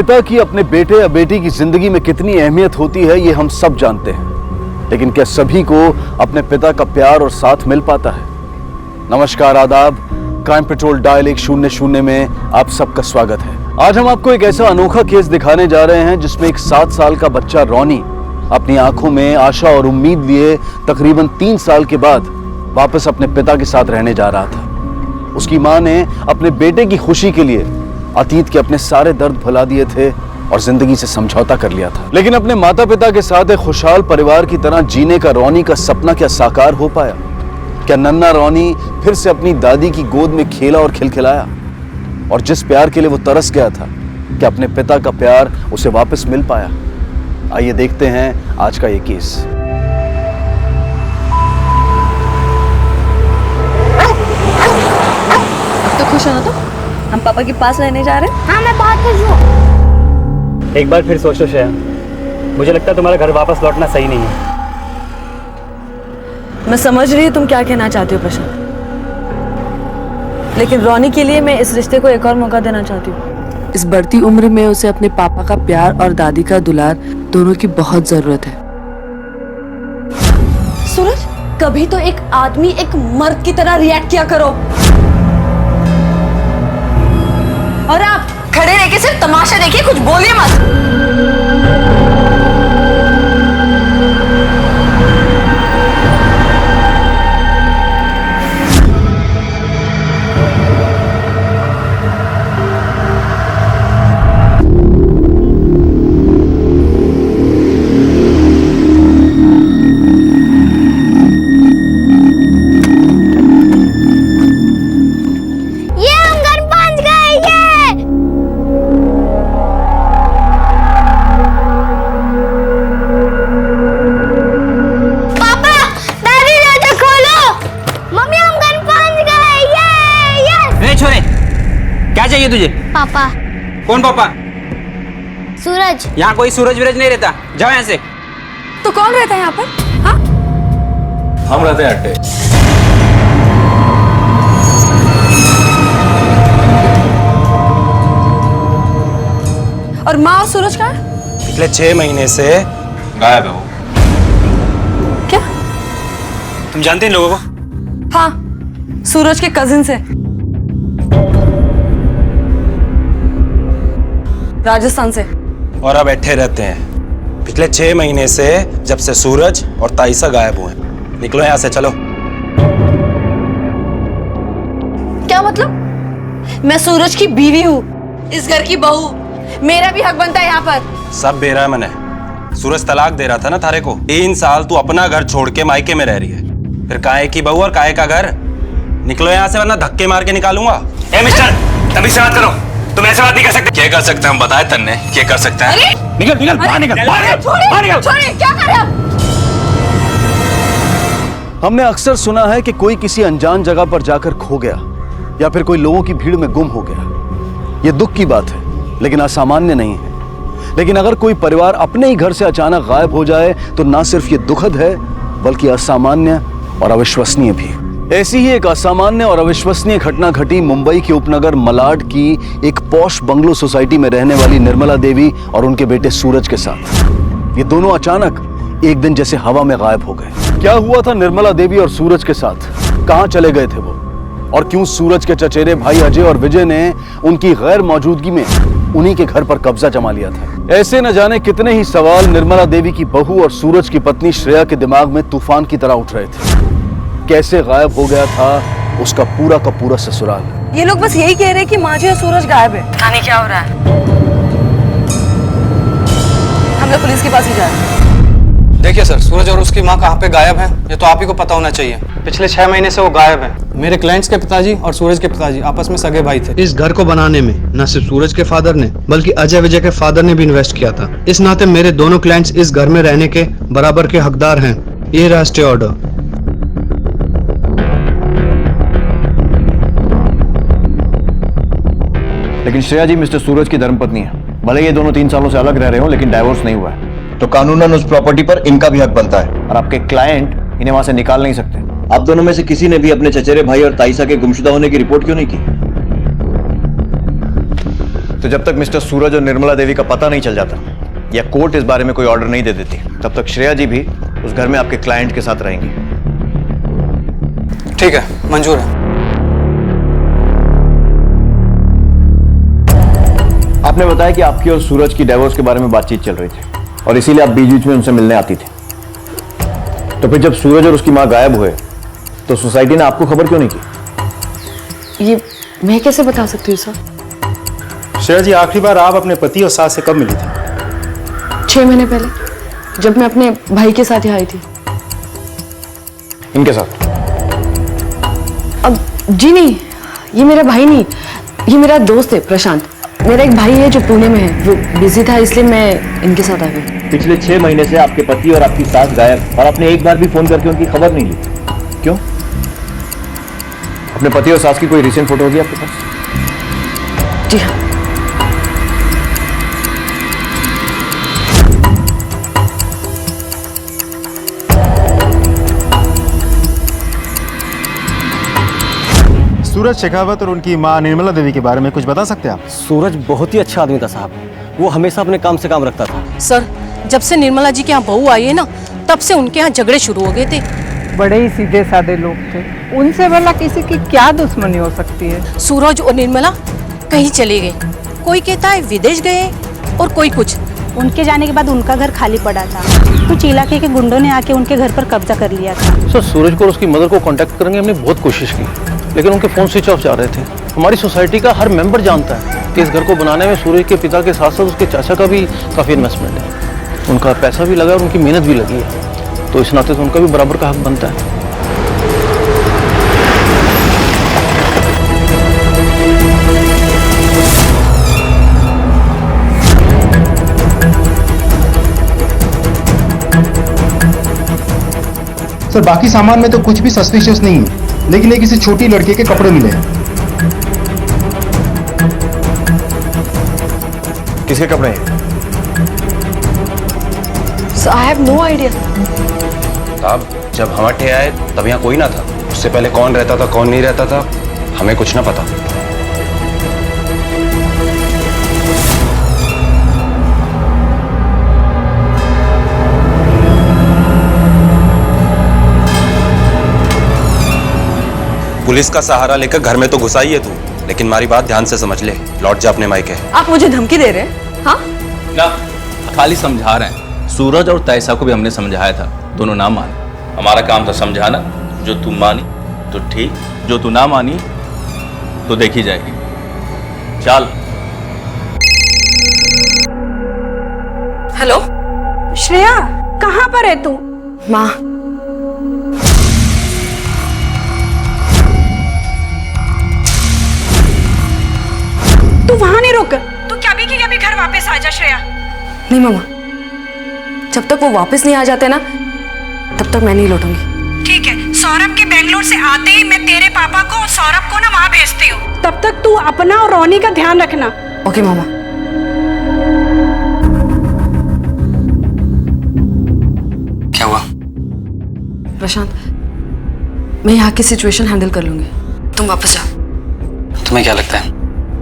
पिता की अपने बेटे या बेटी की जिंदगी में कितनी अहमियत होती है ये हम सब जानते हैं, लेकिन क्या सभी को अपने पिता का प्यार और साथ मिल पाता है? नमस्कार, आदाब। क्राइम पेट्रोल डायल 100 में आप सबका स्वागत है। आज हम आपको एक ऐसा अनोखा केस दिखाने जा रहे हैं जिसमें एक 7 साल का बच्चा रॉनी अपनी आंखों में आशा और उम्मीद लिए तकरीबन 3 साल के बाद वापस अपने पिता के साथ रहने जा रहा था। उसकी मां ने अपने बेटे की खुशी के लिए अतीत के अपने सारे दर्द भुला दिए थे और जिंदगी से समझौता कर लिया था। लेकिन अपने माता पिता के साथ एक खुशहाल परिवार की तरह जीने का रॉनी का सपना क्या साकार हो पाया? क्या नन्हा रॉनी फिर से अपनी दादी की गोद में खेला और खिलखिलाया? और जिस प्यार के लिए वो तरस गया था, क्या अपने पिता का प्यार उसे वापस मिल पाया? आइए देखते हैं आज का ये केस। तो खुश हो ना? तो हम पापा के पास रहने जा रहे हैं। हाँ, मैं बहुत खुश हूँ। एक बार फिर सोचो श्रेया, मुझे लगता है तुम्हारा घर वापस लौटना सही नहीं है। मैं समझ रही हूँ तुम क्या कहना चाहती हो प्रशांत, लेकिन रॉनी के लिए मैं इस रिश्ते को एक और मौका देना चाहती हूँ। इस बढ़ती उम्र में उसे अपने पापा का प्यार और दादी का दुलार दोनों की बहुत जरूरत है। सूरज, कभी तो एक आदमी एक मर्द की तरह रिएक्ट किया करो, और आप खड़े रह के सिर्फ तमाशा देखिए, कुछ बोलिए मत। क्या चाहिए तुझे? पापा। कौन पापा? सूरज। यहाँ कोई सूरज विरज नहीं रहता, जाओ यहाँ से। तो कौन रहता है यहाँ पर? हाँ? हम रहते हैं अड्डे। और माँ और सूरज कहाँ है? पिछले 6 महीने से गायब है वो। क्या? तुम जानते हैं इन लोगों को? हाँ, सूरज के कजिन से, राजस्थान से। और अब बैठे रहते हैं। पिछले 6 महीने से जब से सूरज और ताइसा गायब हुए। निकलो यहाँ से, चलो। क्या मतलब? मैं सूरज की बीवी हूँ, इस घर की बहू, मेरा भी हक बनता है यहाँ पर। सब बेरा है मैंने। सूरज तलाक दे रहा था ना थारे को। 3 साल तू अपना घर छोड़ के मायके में रह रही है, फिर काहे की बहू और काहे का घर? निकलो यहाँ से वरना धक्के मार के निकालूंगा। ए मिस्टर, तभी से बात करो। तुम ऐसे बात नहीं कर सकते। क्या कर सकते हैं हम? बताए तन्ने क्या कर सकते हैं? निकल निकल, बाहर निकल, बाहर निकल। छोड़िए, क्या कर रहे हैं आप? हमने अक्सर सुना है कि कोई किसी अनजान जगह पर जाकर खो गया या फिर कोई लोगों की भीड़ में गुम हो गया। ये दुख की बात है, लेकिन असामान्य नहीं है। लेकिन अगर कोई परिवार अपने ही घर से अचानक गायब हो जाए तो ना सिर्फ ये दुखद है, बल्कि असामान्य और अविश्वसनीय भी। ऐसी ही एक असामान्य और अविश्वसनीय घटना घटी मुंबई के उपनगर मलाड की एक पॉश बंगलो सोसाइटी में रहने वाली निर्मला देवी और उनके बेटे सूरज के साथ। ये दोनों अचानक एक दिन जैसे हवा में गायब हो गए। क्या हुआ था निर्मला देवी और सूरज के साथ? कहां चले गए थे वो? और क्यों सूरज के चचेरे भाई अजय और विजय ने उनकी गैर मौजूदगी में उन्हीं के घर पर कब्जा जमा लिया था? ऐसे न जाने कितने ही सवाल निर्मला देवी की बहू और सूरज की पत्नी श्रेया के दिमाग में तूफान की तरह उठ रहे थे। कैसे गायब हो गया था उसका पूरा का पूरा ससुराल? ये लोग बस यही कह रहे हैं कि माँ जी और सूरज गायब है। पता नहीं क्या हो रहा है। हम लोग पुलिस के पास ही जा रहे हैं। देखिए सर, सूरज और उसकी माँ कहाँ पे गायब हैं, ये तो आप ही को पता होना चाहिए। पिछले 6 महीने से वो गायब हैं। मेरे क्लाइंट्स के पिताजी और सूरज के पिताजी आपस में सगे भाई थे। इस घर को बनाने में न सिर्फ सूरज के फादर ने बल्कि अजय विजय के फादर ने भी इन्वेस्ट किया था। इस नाते मेरे दोनों क्लाइंट्स इस घर में रहने के बराबर के हकदार हैं। ये राष्ट्रीय ऑर्डर। लेकिन श्रेया जी मिस्टर सूरज की धर्मपत्नी है। भले ये दोनों 3 सालों से अलग रह रहे हो, लेकिन डाइवोर्स नहीं हुआ है, तो कानूनन उस प्रॉपर्टी पर इनका भी हक बनता है। और आपके क्लाइंट इन्हें वहां से निकाल नहीं सकते। आप दोनों में से किसी ने भी अपने चचेरे भाई और ताइसा के गुमशुदा होने की रिपोर्ट क्यों नहीं की? तो जब तक मिस्टर सूरज और निर्मला देवी का पता नहीं चल जाता या कोर्ट इस बारे में कोई ऑर्डर नहीं दे देती, तब तक श्रेया जी भी उस घर में आपके क्लाइंट के साथ रहेंगी। ठीक है, मंजूर है। आपने बताया कि आपकी और सूरज की डाइवोर्स के बारे में बातचीत चल रही थी और इसीलिए आप बीच बीच में उनसे मिलने आती थी। तो फिर जब सूरज और उसकी मां गायब हुए तो सोसाइटी ने आपको खबर क्यों नहीं की? ये मैं कैसे बता सकती हूँ सर? श्रेया जी, आखिरी बार आप अपने पति और सास से कब मिली थी? 6 महीने पहले, जब मैं अपने भाई के साथ यहाँ आई थी। इनके साथ? अब जी नहीं, ये मेरा भाई नहीं, ये मेरा दोस्त है प्रशांत। मेरा एक भाई है जो पुणे में है, वो बिजी था इसलिए मैं इनके साथ आ गई। पिछले 6 महीने से आपके पति और आपकी सास गायब और आपने एक बार भी फोन करके उनकी खबर नहीं ली, क्यों? अपने पति और सास की कोई रिसेंट फोटो होगी आपके पास? जी हाँ। सूरज शेखावत और उनकी मां निर्मला देवी के बारे में कुछ बता सकते हैं आप? सूरज बहुत ही अच्छा आदमी था साहब, वो हमेशा अपने काम से काम रखता था। सर, जब से निर्मला जी के यहाँ बहू आई है ना, तब से उनके यहाँ झगड़े शुरू हो गए थे। बड़े ही सीधे साधे लोग थे, उनसे भला किसी की क्या दुश्मनी हो सकती है? सूरज और निर्मला कहीं चले गए, कोई कहता है विदेश गए और कोई कुछ। उनके जाने के बाद उनका घर खाली पड़ा था, कुछ इलाके के गुंडों ने आके उनके घर पर कब्जा कर लिया था। सर, सूरज को और उसकी मदर को कांटेक्ट करने की हमने बहुत कोशिश की, लेकिन उनके फोन स्विच ऑफ जा रहे थे। हमारी सोसाइटी का हर मेंबर जानता है कि इस घर को बनाने में सूरज के पिता के साथ साथ उसके चाचा का भी काफ़ी इन्वेस्टमेंट है। उनका पैसा भी लगा और उनकी मेहनत भी लगी है, तो इस नाते से उनका भी बराबर का हक बनता है। सर, बाकी सामान में तो कुछ भी सस्पिशियस नहीं है, लेकिन एक किसी छोटी लड़के के कपड़े मिले हैं। किसके कपड़े हैं? So I have no idea. साहब, जब हम अट्ठे आए तब यहाँ कोई ना था। उससे पहले कौन रहता था कौन नहीं रहता था हमें कुछ ना पता। पुलिस का सहारा लेकर घर में तो घुसा ही है तू, लेकिन हमारी बात ध्यान से समझ ले, लौट जा अपने मायके। आप मुझे धमकी दे रहे हैं? हाँ ना, खाली समझा रहे हैं। सूरज और तैसा को भी हमने समझाया था, दोनों ना माने। हमारा काम था समझाना, जो तू मानी तो ठीक, जो तू ना मानी तो देखी जाएगी। चल। हेलो श्रेया, कहाँ पर है तू? माँ, तू वहां नहीं रुक, तू क्या भी की घर वापस आ जा। श्रेया, नहीं मामा, जब तक वो वापस नहीं आ जाते ना, तब तक मैं नहीं लौटूंगी। ठीक है, सौरभ के बेंगलोर से आते ही मैं तेरे पापा को और सौरभ को ना वहां भेजती हूँ। तब तक तू अपना और रोनी का ध्यान रखना। ओके मामा। क्या हुआ? प्रशांत, मैं यहाँ की सिचुएशन हैंडल कर लूंगी, तुम वापस जाओ। तुम्हें क्या लगता है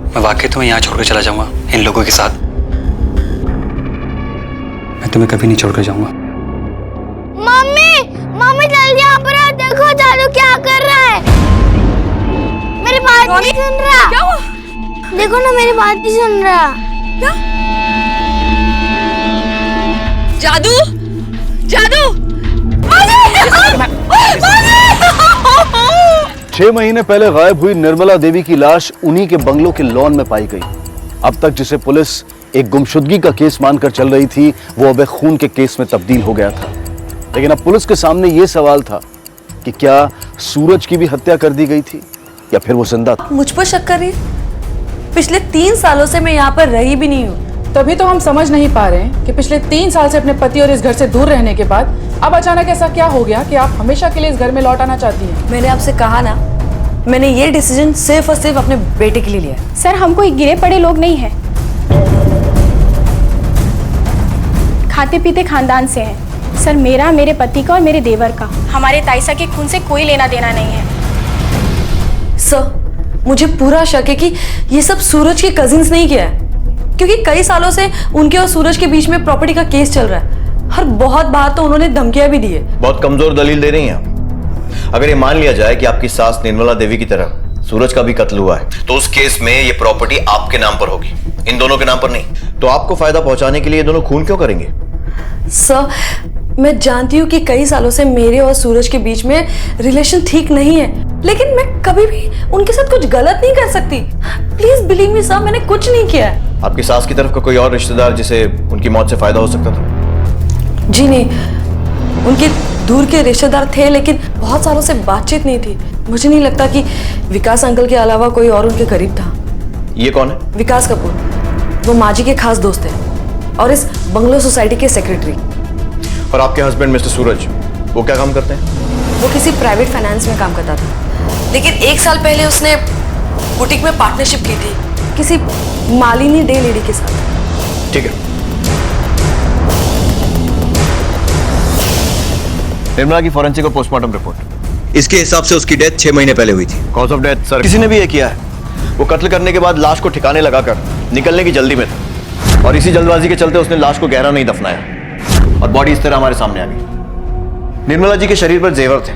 मैं वाकई तुम्हें यहाँ छोड़कर चला जाऊंगा इन लोगों के साथ? मैं तुम्हें कभी नहीं छोड़कर जाऊंगा। मम्मी, मम्मी जल्दी यहाँ पर आओ, देखो जादू क्या कर रहा है। मेरी बात नहीं सुन रहा। क्या हुआ? देखो ना, मेरी बात नहीं सुन रहा। क्या? जादू, जादू, 6 महीने पहले गायब हुई निर्मला देवी की लाश उन्हीं के बंगलों के लॉन में पाई गई। अब तक जिसे पुलिस एक गुमशुदगी का केस मानकर चल रही थी, वो अब एक खून के केस में तब्दील हो गया था। लेकिन अब पुलिस के सामने यह सवाल था कि क्या सूरज की भी हत्या कर दी गई थी या फिर वो जिंदा था। मुझ पर शक कर रही? पिछले 3 सालों से मैं यहाँ पर रही भी नहीं हूँ। तभी तो हम समझ नहीं पा रहे हैं कि पिछले 3 साल से अपने पति और इस घर से दूर रहने के बाद अब अचानक ऐसा क्या हो गया कि आप हमेशा के लिए इस घर में लौट आना चाहती हैं। मैंने आपसे कहा ना, मैंने ये डिसीजन सिर्फ और सिर्फ अपने बेटे के लिए लिया है। सर, हम कोई गिरे पड़े लोग नहीं हैं, खाते पीते खानदान से हैं। सर, मेरा, मेरे पति का और मेरे देवर का, हमारे ताईसा के खून से कोई लेना देना नहीं है। सर, मुझे पूरा शक है कि ये सब सूरज के कजिन्स नहीं किया है। क्योंकि कई सालों से उनके और सूरज के बीच में प्रॉपर्टी का केस चल रहा है और बहुत बार तो उन्होंने धमकियां भी दी है। बहुत कमजोर दलील दे रही हैं आप। अगर ये मान लिया जाए कि आपकी सास निर्मला देवी की तरह सूरज का भी कत्ल हुआ है, तो उस केस में ये प्रॉपर्टी आपके नाम पर होगी, इन दोनों के नाम पर नहीं। तो आपको फायदा पहुंचाने के लिए ये दोनों खून क्यों करेंगे? सर, मैं जानती हूँ कि कई सालों से मेरे और सूरज के बीच में रिलेशन ठीक नहीं है, लेकिन मैं कभी भी उनके साथ कुछ गलत नहीं कर सकती। प्लीज बिलीव मी सर, मैंने कुछ नहीं किया है। आपकी सास की तरफ का कोई और रिश्तेदार जिसे उनकी मौत से फायदा हो सकता था? जी नहीं, उनके दूर के रिश्तेदार थे, लेकिन बहुत सालों से बातचीत नहीं थी। मुझे नहीं लगता कि विकास अंकल के अलावा कोई और उनके करीब था। ये कौन है? विकास कपूर, वो माँ जी के खास दोस्त हैं और इस बंगलो सोसाइटी के सेक्रेटरी। और आपके हस्बैंड मिस्टर सूरज, वो क्या काम करते हैं? वो किसी प्राइवेट फाइनेंस में काम करता था, लेकिन 1 साल पहले उसने बुटीक में पार्टनरशिप की थी किसी मालिनी डे लेडी के साथ। ठीक है। निर्मला की फॉरेंसिक और पोस्टमार्टम रिपोर्ट। इसके हिसाब से उसकी डेथ 6 महीने पहले हुई थी। कॉज ऑफ डेथ सर किसी ने भी ये किया है। वो कत्ल करने के बाद लाश को ठिकाने लगाकर निकलने की जल्दी में था, और इसी जल्दबाजी के चलते उसने लाश को गहरा नहीं दफनाया और बॉडी इस तरह हमारे सामने आ गई। निर्मला जी के शरीर पर जेवर थे,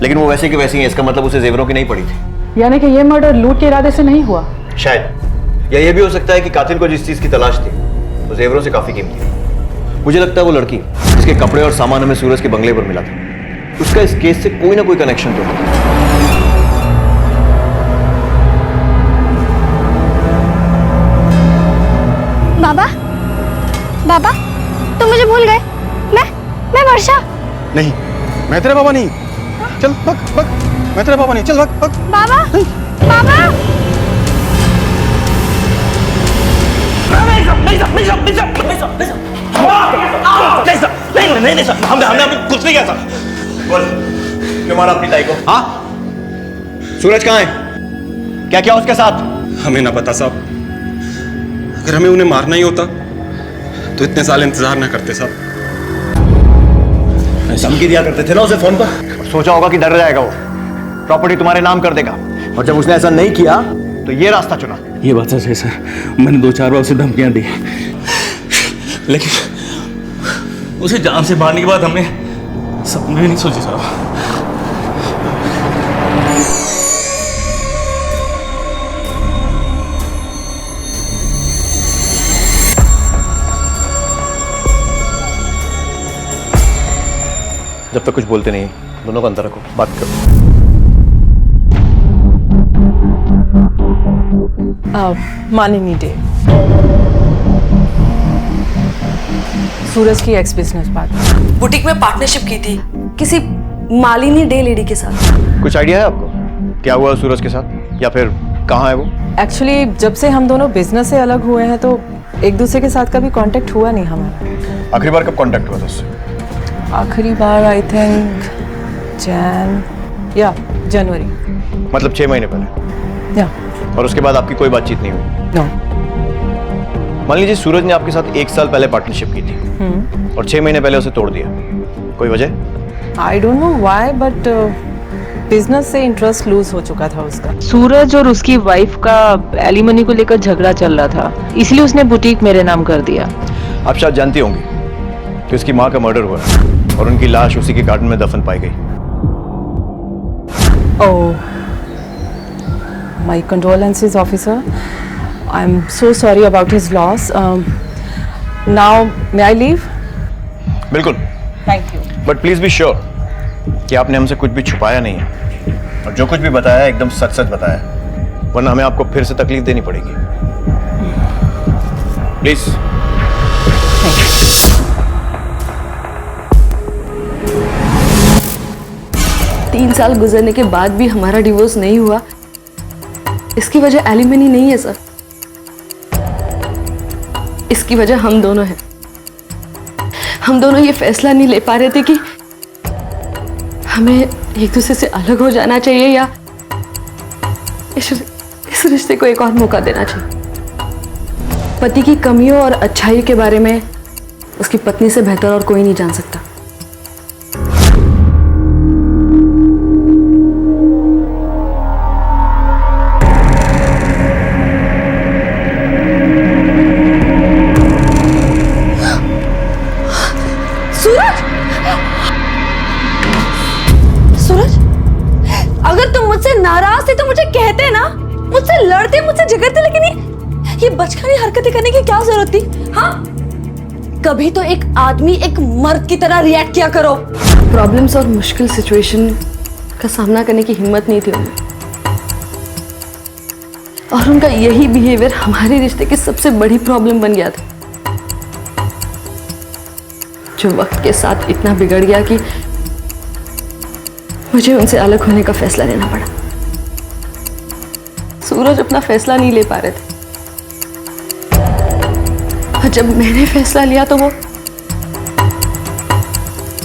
लेकिन वो वैसे के वैसे ही हैं। इसका मतलब उसे जेवरों की नहीं पड़ी थी। यानी कि ये मर्डर लूट के इरादे से नहीं हुआ? शायद, या ये भी हो सकता है कि कातिल को जिस चीज की तलाश थी वो जेवरों से काफी कीमती है। मुझे लगता है वो लड़की जिसके कपड़े और सामान हमें सूरज के बंगले पर मिला था, उसका इस केस से कोई ना कोई कनेक्शन तो है। बाबा, बाबा, तुम मुझे भूल गए? मैं वर्षा। नहीं, मैं तेरा बाबा नहीं। चल भग भग, मैं तेरा बाबा नहीं। चल भग भग। बाबा, बाबा। नहीं हमने कुछ नहीं किया था। बोल, क्यों मारा अपनी ताई को? हाँ, सूरज कहाँ है? क्या क्या उसके साथ? हमें ना पता साहब। अगर हमें उन्हें मारना ही होता तो इतने साल इंतजार ना करते साहब। धमकी दिया करते थे ना उसे फोन पर, सोचा होगा कि डर जाएगा वो, प्रॉपर्टी तुम्हारे नाम कर देगा। और जब उसने ऐसा नहीं किया तो ये रास्ता चुना। ये बात सच है सर, मैंने 2-4 बार उसे धमकियां दी, लेकिन उसे जान से मारने के बाद हमने सपने भी नहीं सोचे साहब। जब तक कुछ बोलते नहीं, दोनों का अंतर रखो, बात करो। मालिनी डे, सूरज की एक्स बिजनेस पार्टनर। बुटीक में पार्टनरशिप की थी किसी मालिनी डे लेडी के साथ। कुछ आइडिया है आपको क्या हुआ सूरज के साथ, या फिर कहाँ है वो? एक्चुअली जब से हम दोनों बिजनेस से अलग हुए हैं तो एक दूसरे के साथ कभी कांटेक्ट हुआ नहीं हमारा। आखिरी बार कब कांटेक्ट हुआ था उससे? आखिरी बार आई थिंक जनवरी। मतलब 6 महीने पहले? या। और उसके बाद आपकी कोई बातचीत नहीं हुई? नो। मान लीजिए सूरज ने आपके साथ 1 साल पहले पार्टनरशिप की थी और 6 महीने पहले उसे तोड़ दिया, कोई वजह? I don't know why, but business से इंटरेस्ट लूज हो चुका था उसका। सूरज और उसकी वाइफ का एलिमनी को लेकर झगड़ा चल रहा था, इसलिए उसने बुटीक मेरे नाम कर दिया। आप शायद जानती होंगी कि उसकी माँ का मर्डर हुआ और उनकी लाश उसी के गार्डन में दफन पाई गई। Oh, my condolences, officer. I'm so sorry about his loss. Now, may I leave? बिल्कुल। Thank you. But please be sure कि आपने हमसे कुछ भी छुपाया नहीं है, और जो कुछ भी बताया एकदम सच सच बताया, वरना हमें आपको फिर से तकलीफ देनी पड़ेगी। प्लीज। 3 साल गुजरने के बाद भी हमारा डिवोर्स नहीं हुआ, इसकी वजह एलिमनी नहीं है सर, इसकी वजह हम दोनों हैं। हम दोनों ये फैसला नहीं ले पा रहे थे कि हमें एक दूसरे से अलग हो जाना चाहिए या इस रिश्ते को एक और मौका देना चाहिए। पति की कमियों और अच्छाई के बारे में उसकी पत्नी से बेहतर और कोई नहीं जान सकता। बचकानी हरकतें करने की क्या जरूरत थी? हाँ, कभी तो एक आदमी एक मर्द की तरह रिएक्ट किया करो। प्रॉब्लम्स और मुश्किल सिचुएशन का सामना करने की हिम्मत नहीं थी उनमें, और उनका यही बिहेवियर हमारे रिश्ते की सबसे बड़ी प्रॉब्लम बन गया था, जो वक्त के साथ इतना बिगड़ गया कि मुझे उनसे अलग होने का फैसला लेना पड़ा। सूरज अपना फैसला नहीं ले पा रहे थे, और जब मैंने फैसला लिया तो वो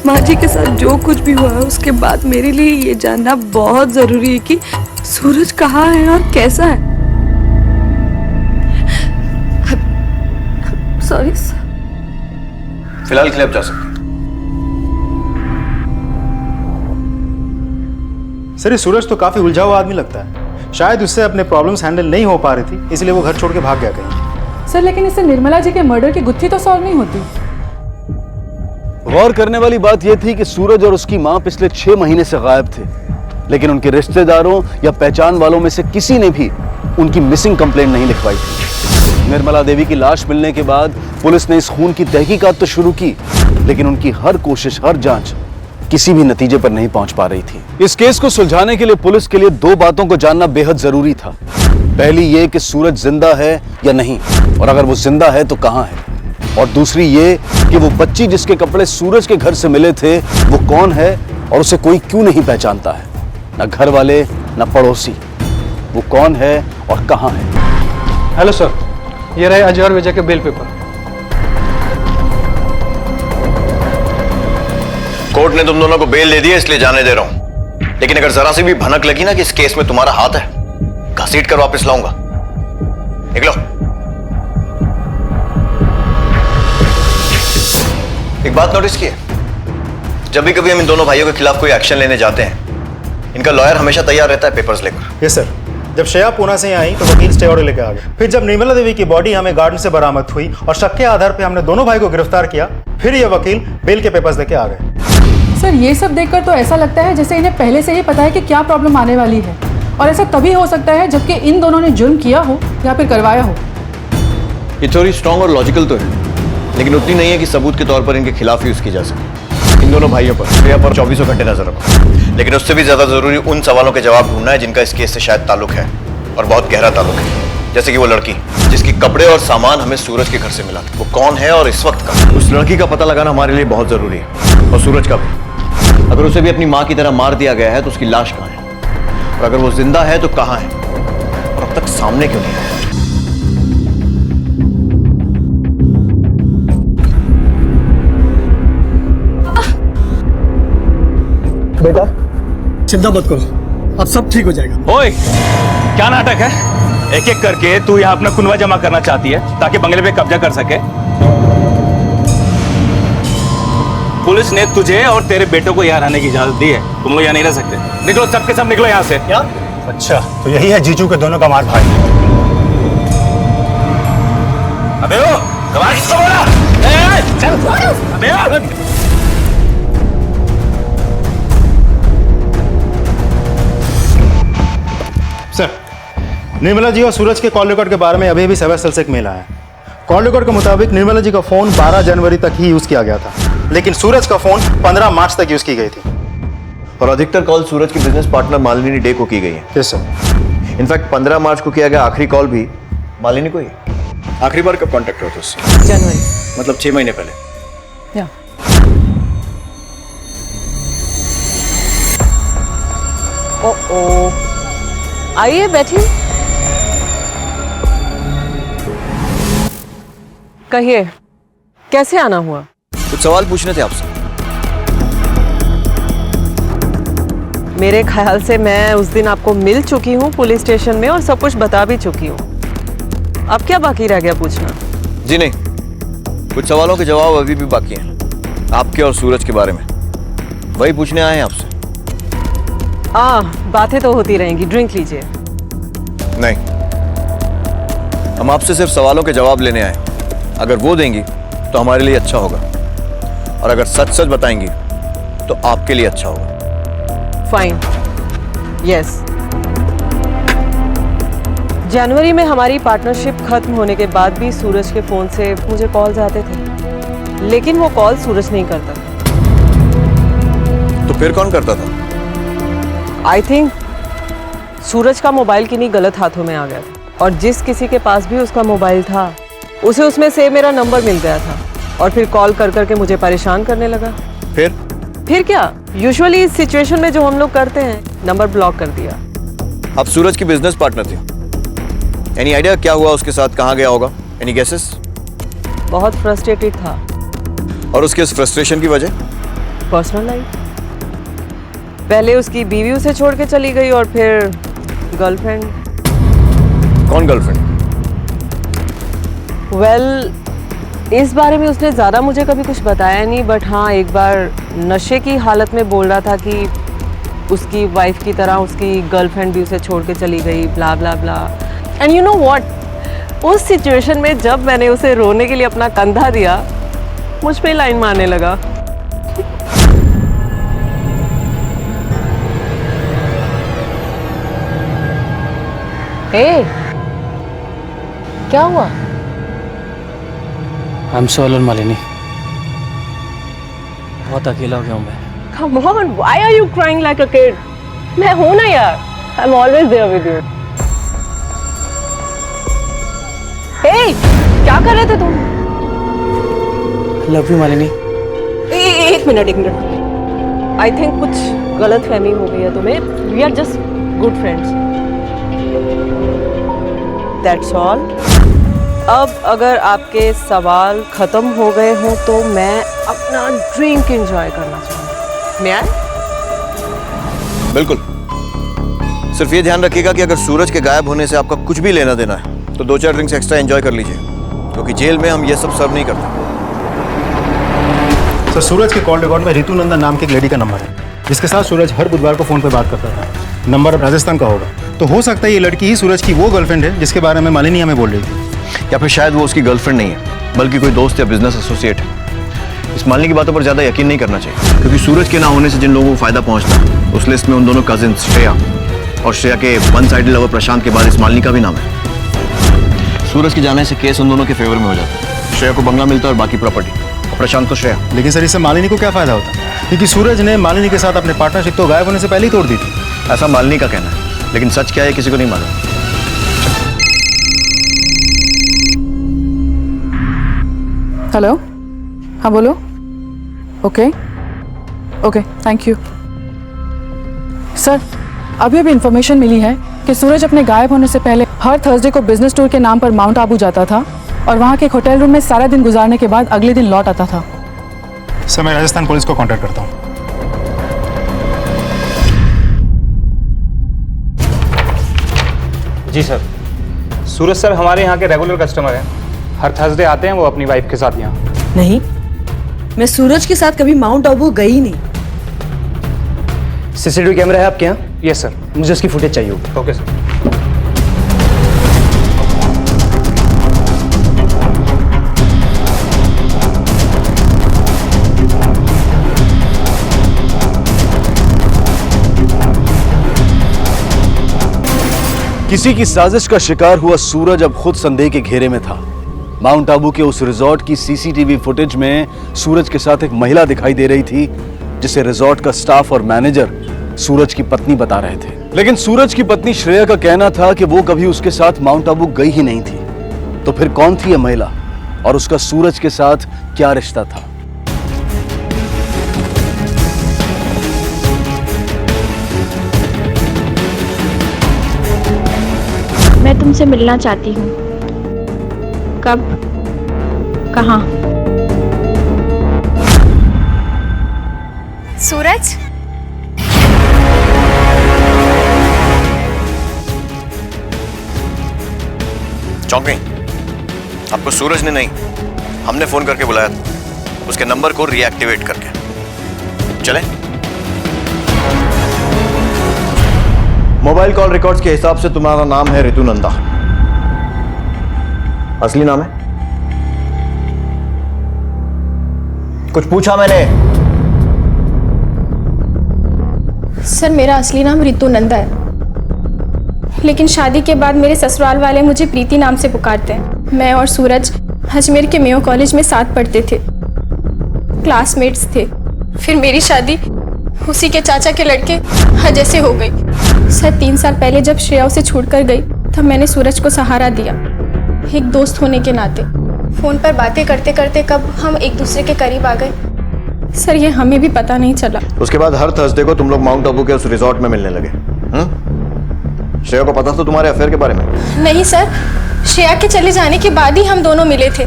माँ जी के साथ जो कुछ भी हुआ है उसके बाद मेरे लिए ये जानना बहुत जरूरी है कि सूरज कहाँ है और कैसा है। सॉरी फिलहाल के लिए आप जा सकते हैं। सर ये सूरज तो काफी उलझा हुआ आदमी लगता है, शायद उससे अपने प्रॉब्लम्स हैंडल नहीं हो पा रही थी, इसलिए वो घर छोड़ के भाग गया कहीं। सर लेकिन इससे निर्मला जी के मर्डर की गुत्थी तो सॉल्व नहीं होती। गौर करने वाली बात यह थी कि सूरज और उसकी मां पिछले 6 महीने से गायब थे, लेकिन उनके रिश्तेदारों या पहचान वालों में से किसी ने भी उनकी मिसिंग कंप्लेंट नहीं लिखवाई थी। निर्मला देवी की लाश मिलने के बाद पुलिस ने इस खून की तहकीकात तो शुरू की, लेकिन उनकी हर कोशिश, हर जांच किसी भी नतीजे पर नहीं पहुंच पा रही थी। इस केस को सुलझाने के लिए पुलिस के लिए 2 बातों को जानना बेहद जरूरी था। पहली ये कि सूरज जिंदा है या नहीं, और अगर वो जिंदा है तो कहां है, और दूसरी ये कि वो बच्ची जिसके कपड़े सूरज के घर से मिले थे वो कौन है और उसे कोई क्यों नहीं पहचानता है, ना घर वाले ना पड़ोसी। वो कौन है और कहां है। हेलो सर, ये रहे अजय और विजय के बेल पेपर। कोर्ट ने तुम दोनों को बेल दे दी है, इसलिए जाने दे रहा हूं, लेकिन अगर जरा सी भी भनक लगी ना कि इस केस में तुम्हारा हाथ है, घसीट कर वापस लाऊंगा। निकलो। एक बात नोटिस की है, जब भी कभी हम इन दोनों भाइयों के खिलाफ कोई एक्शन लेने जाते हैं, इनका लॉयर हमेशा तैयार रहता है पेपर्स लेकर। यस सर, जब श्रेया पूना से आई तो वकील स्टे ऑर्डर लेकर आ गए। फिर जब निर्मला देवी की बॉडी हमें गार्डन से बरामद हुई और शक के आधार पर हमने दोनों भाई को गिरफ्तार किया, फिर ये वकील बेल के पेपर्स लेके आ गए। सर ये सब देखकर तो ऐसा लगता है जैसे इन्हें पहले से ही पता है कि क्या प्रॉब्लम आने वाली है, और ऐसा तभी हो सकता है जबकि इन दोनों ने जुर्म किया हो या फिर करवाया हो। ये थोड़ी स्ट्रॉन्ग और लॉजिकल तो है, लेकिन उतनी नहीं है कि सबूत के तौर पर इनके खिलाफ यूज की जा सके। इन दोनों भाइयों पर, श्रेया पर 24 घंटे नजर रखो, लेकिन उससे भी ज्यादा जरूरी उन सवालों के जवाब ढूंढना है जिनका इस केस से शायद ताल्लुक है, और बहुत गहरा ताल्लुक है। जैसे कि वो लड़की जिसकी कपड़े और सामान हमें सूरज के घर से मिला था, वो कौन है और इस वक्त का। उस लड़की का पता लगाना हमारे लिए बहुत जरूरी है, और सूरज का भी। अगर उसे भी अपनी माँ की तरह मार दिया गया है तो उसकी लाश कहाँ है, और अगर वो जिंदा है तो कहाँ है, और अब तक सामने क्यों नहीं आया। बेटा चिंता मत करो, अब सब ठीक हो जाएगा। ओए, क्या नाटक है? एक एक करके तू यहाँ अपना कुनवा जमा करना चाहती है ताकि बंगले पे कब्जा कर सके। पुलिस ने तुझे और तेरे बेटों को यहाँ रहने की इजाजत दी है, तुम लोग यहाँ नहीं रह सकते। निकलो, सबके सब निकलो यहाँ से। क्या? अच्छा, तो यही है जीजू के दोनों का मार भाई। अबे ओ, कमाल किसको बोला? चल, अबे ओ। सर, निर्मला जी और सूरज के कॉल रिकॉर्ड के बारे में अभी भी सेवा सेल से एक मेल आया है। कॉल रिकॉर्ड के मुताबिक निर्मला जी का फोन 12 जनवरी तक ही यूज किया गया था, लेकिन सूरज का फोन 15 मार्च तक यूज की गई थी। और अधिकतर कॉल सूरज की बिजनेस पार्टनर मालिनी डे को की गई है। Yes sir. इनफैक्ट 15 मार्च को किया गया आखिरी कॉल भी मालिनी को ही। आखिरी बार कब कांटेक्ट हुआ था उससे? जनवरी, मतलब 6 महीने पहले। या ओ आइए बैठिए। कहिए कैसे आना हुआ? कुछ सवाल पूछने थे आपसे। मेरे ख्याल से मैं उस दिन आपको मिल चुकी हूँ पुलिस स्टेशन में और सब कुछ बता भी चुकी हूँ। अब क्या बाकी रह गया पूछना? जी नहीं, कुछ सवालों के जवाब अभी भी बाकी हैं, आपके और सूरज के बारे में। वही पूछने आए हैं आपसे। बातें तो होती रहेंगी, ड्रिंक लीजिए। नहीं, हम आपसे सिर्फ सवालों के जवाब लेने आए। अगर वो देंगी तो हमारे लिए अच्छा होगा, और अगर सच सच बताएंगी तो आपके लिए अच्छा होगा। Fine, yes. जनवरी में हमारी पार्टनरशिप खत्म होने के बाद भी सूरज के फोन से मुझे कॉल्स आते थे, लेकिन वो कॉल सूरज नहीं करता। तो फिर कौन करता था? आई थिंक सूरज का मोबाइल किन्हीं गलत हाथों में आ गया था, और जिस किसी के पास भी उसका मोबाइल था उसे उसमें से मेरा नंबर मिल गया था, और फिर कॉल कर करके मुझे परेशान करने लगा। फिर क्या, यूजुअली इस सिचुएशन में जो हम लोग करते हैं, नंबर ब्लॉक कर दिया। आप सूरज की बिजनेस पार्टनर थे। एनी आइडिया क्या हुआ उसके साथ, कहाँ गया होगा? Any guesses? बहुत फ्रस्ट्रेटेड था। और उसके इस फ्रस्ट्रेशन की वजह? Personal life. पहले उसकी बीवी उसे छोड़ के चली गई, और फिर गर्लफ्रेंड। कौन गर्लफ्रेंड? वेल, इस बारे में उसने ज़्यादा मुझे कभी कुछ बताया नहीं, बट हाँ, एक बार नशे की हालत में बोल रहा था कि उसकी वाइफ की तरह उसकी गर्लफ्रेंड भी उसे छोड़ के चली गई, ब्ला ब्ला ब्ला। एंड यू नो व्हाट, उस सिचुएशन में जब मैंने उसे रोने के लिए अपना कंधा दिया, मुझ पे लाइन मारने लगा। हे, क्या हुआ? I am so alone Malini, बहुत अकेला हो गया हूँ मैं। Come on, why are you crying like a kid? मैं हूँ ना यार, I'm always there with you. Hey, क्या कर रहे थे तुम? Love you Malini. एक मिनट। I think कुछ गलत फहमी हो गई है तुम्हें। We are just good friends. That's all. अब अगर आपके सवाल खत्म हो गए हों तो मैं अपना ड्रिंक एंजॉय करना चाहूँगी। मैं आए? बिल्कुल। सिर्फ ये ध्यान रखिएगा कि अगर सूरज के गायब होने से आपका कुछ भी लेना देना है तो 2-4 ड्रिंक्स एक्स्ट्रा एंजॉय कर लीजिए, क्योंकि जेल में हम ये सब सर्व नहीं करते। सर, सूरज के कॉल रिकॉर्ड में रितु नंदन नाम की एक लेडी का नंबर है, जिसके साथ सूरज हर बुधवार को फोन पर बात करता था। नंबर राजस्थान का होगा, तो हो सकता है ये लड़की ही सूरज की वो गर्लफ्रेंड है जिसके बारे में मालिनी हमें बोल रही थी। या फिर शायद वो उसकी गर्लफ्रेंड नहीं है, बल्कि कोई दोस्त या बिजनेस एसोसिएट है। इस मालिनी की बातों पर ज्यादा यकीन नहीं करना चाहिए, क्योंकि सूरज के ना होने से जिन लोगों को फायदा पहुंचता है उस लिस्ट में उन दोनों कजिन्स श्रेया और श्रेया के वन साइडेड लवर प्रशांत के बाद इस मालिनी का भी नाम है। सूरज के जाने से केस उन दोनों के फेवर में हो जाता है। श्रेया को बंगला मिलता है और बाकी प्रॉपर्टी, और प्रशांत को श्रेया। लेकिन सर, इससे मालिनी को क्या फायदा होता? क्योंकि सूरज ने मालिनी के साथ अपने पार्टनरशिप तो गायब होने से पहले ही तोड़ दी थी। ऐसा मालिनी का कहना है, लेकिन सच क्या है किसी को नहीं मालूम। हेलो, हाँ बोलो। Okay, thank you. सर, अभी इंफॉर्मेशन मिली है कि सूरज अपने गायब होने से पहले हर थर्सडे को बिजनेस टूर के नाम पर माउंट आबू जाता था, और वहाँ के एक होटल रूम में सारा दिन गुजारने के बाद अगले दिन लौट आता था। सर, मैं राजस्थान पुलिस को कांटेक्ट करता हूँ। जी सर। सूरज सर हमारे यहाँ के रेगुलर कस्टमर हैं, हर थर्सडे आते हैं वो अपनी वाइफ के साथ यहाँ। नहीं, मैं सूरज के साथ कभी माउंट आबू गई नहीं। सीसीटीवी कैमरा है आपके यहाँ? यस सर, मुझे उसकी फुटेज चाहिए होगी। Okay sir. किसी की साजिश का शिकार हुआ सूरज अब खुद संदेह के घेरे में था। माउंट आबू के उस रिजॉर्ट की सीसीटीवी फुटेज में सूरज के साथ एक महिला दिखाई दे रही थी, जिसे रिजॉर्ट का स्टाफ और मैनेजर सूरज की पत्नी बता रहे थे। लेकिन सूरज की पत्नी श्रेया का कहना था कि वो कभी उसके साथ माउंट आबू गई ही नहीं थी। तो फिर कौन थी यह महिला और उसका सूरज के साथ क्या रिश्ता था? मैं तुमसे मिलना चाहती हूँ। कब? कहाँ? सूरज, चौंक गई? आपको सूरज ने नहीं, हमने फोन करके बुलाया था, उसके नंबर को रीएक्टिवेट करके। चले? मोबाइल कॉल रिकॉर्ड्स के हिसाब से तुम्हारा नाम है रितु नंदा। असली नाम है? कुछ पूछा मैंने? सर, मेरा असली नाम रितु नंदा है, लेकिन शादी के बाद मेरे ससुराल वाले मुझे प्रीति नाम से पुकारते हैं। मैं और सूरज अजमेर के मेयो कॉलेज में साथ पढ़ते थे, क्लासमेट्स थे। फिर मेरी शादी उसी के चाचा के लड़के अजय से हो गई। सर 3 साल पहले जब श्रेया उसे छोड़कर गई तब मैंने सूरज को सहारा दिया, एक दोस्त होने के नाते। फोन पर बातें करते करते कब हम एक दूसरे के करीब आ गए सर, ये हमें भी पता नहीं चला। उसके बाद हर थर्सडे को तुम लोग माउंट आबू के उस रिजॉर्ट में मिलने लगे। श्रेया को पता था तुम्हारे अफेयर के बारे में? नहीं सर, श्रेया के चले जाने के बाद ही हम दोनों मिले थे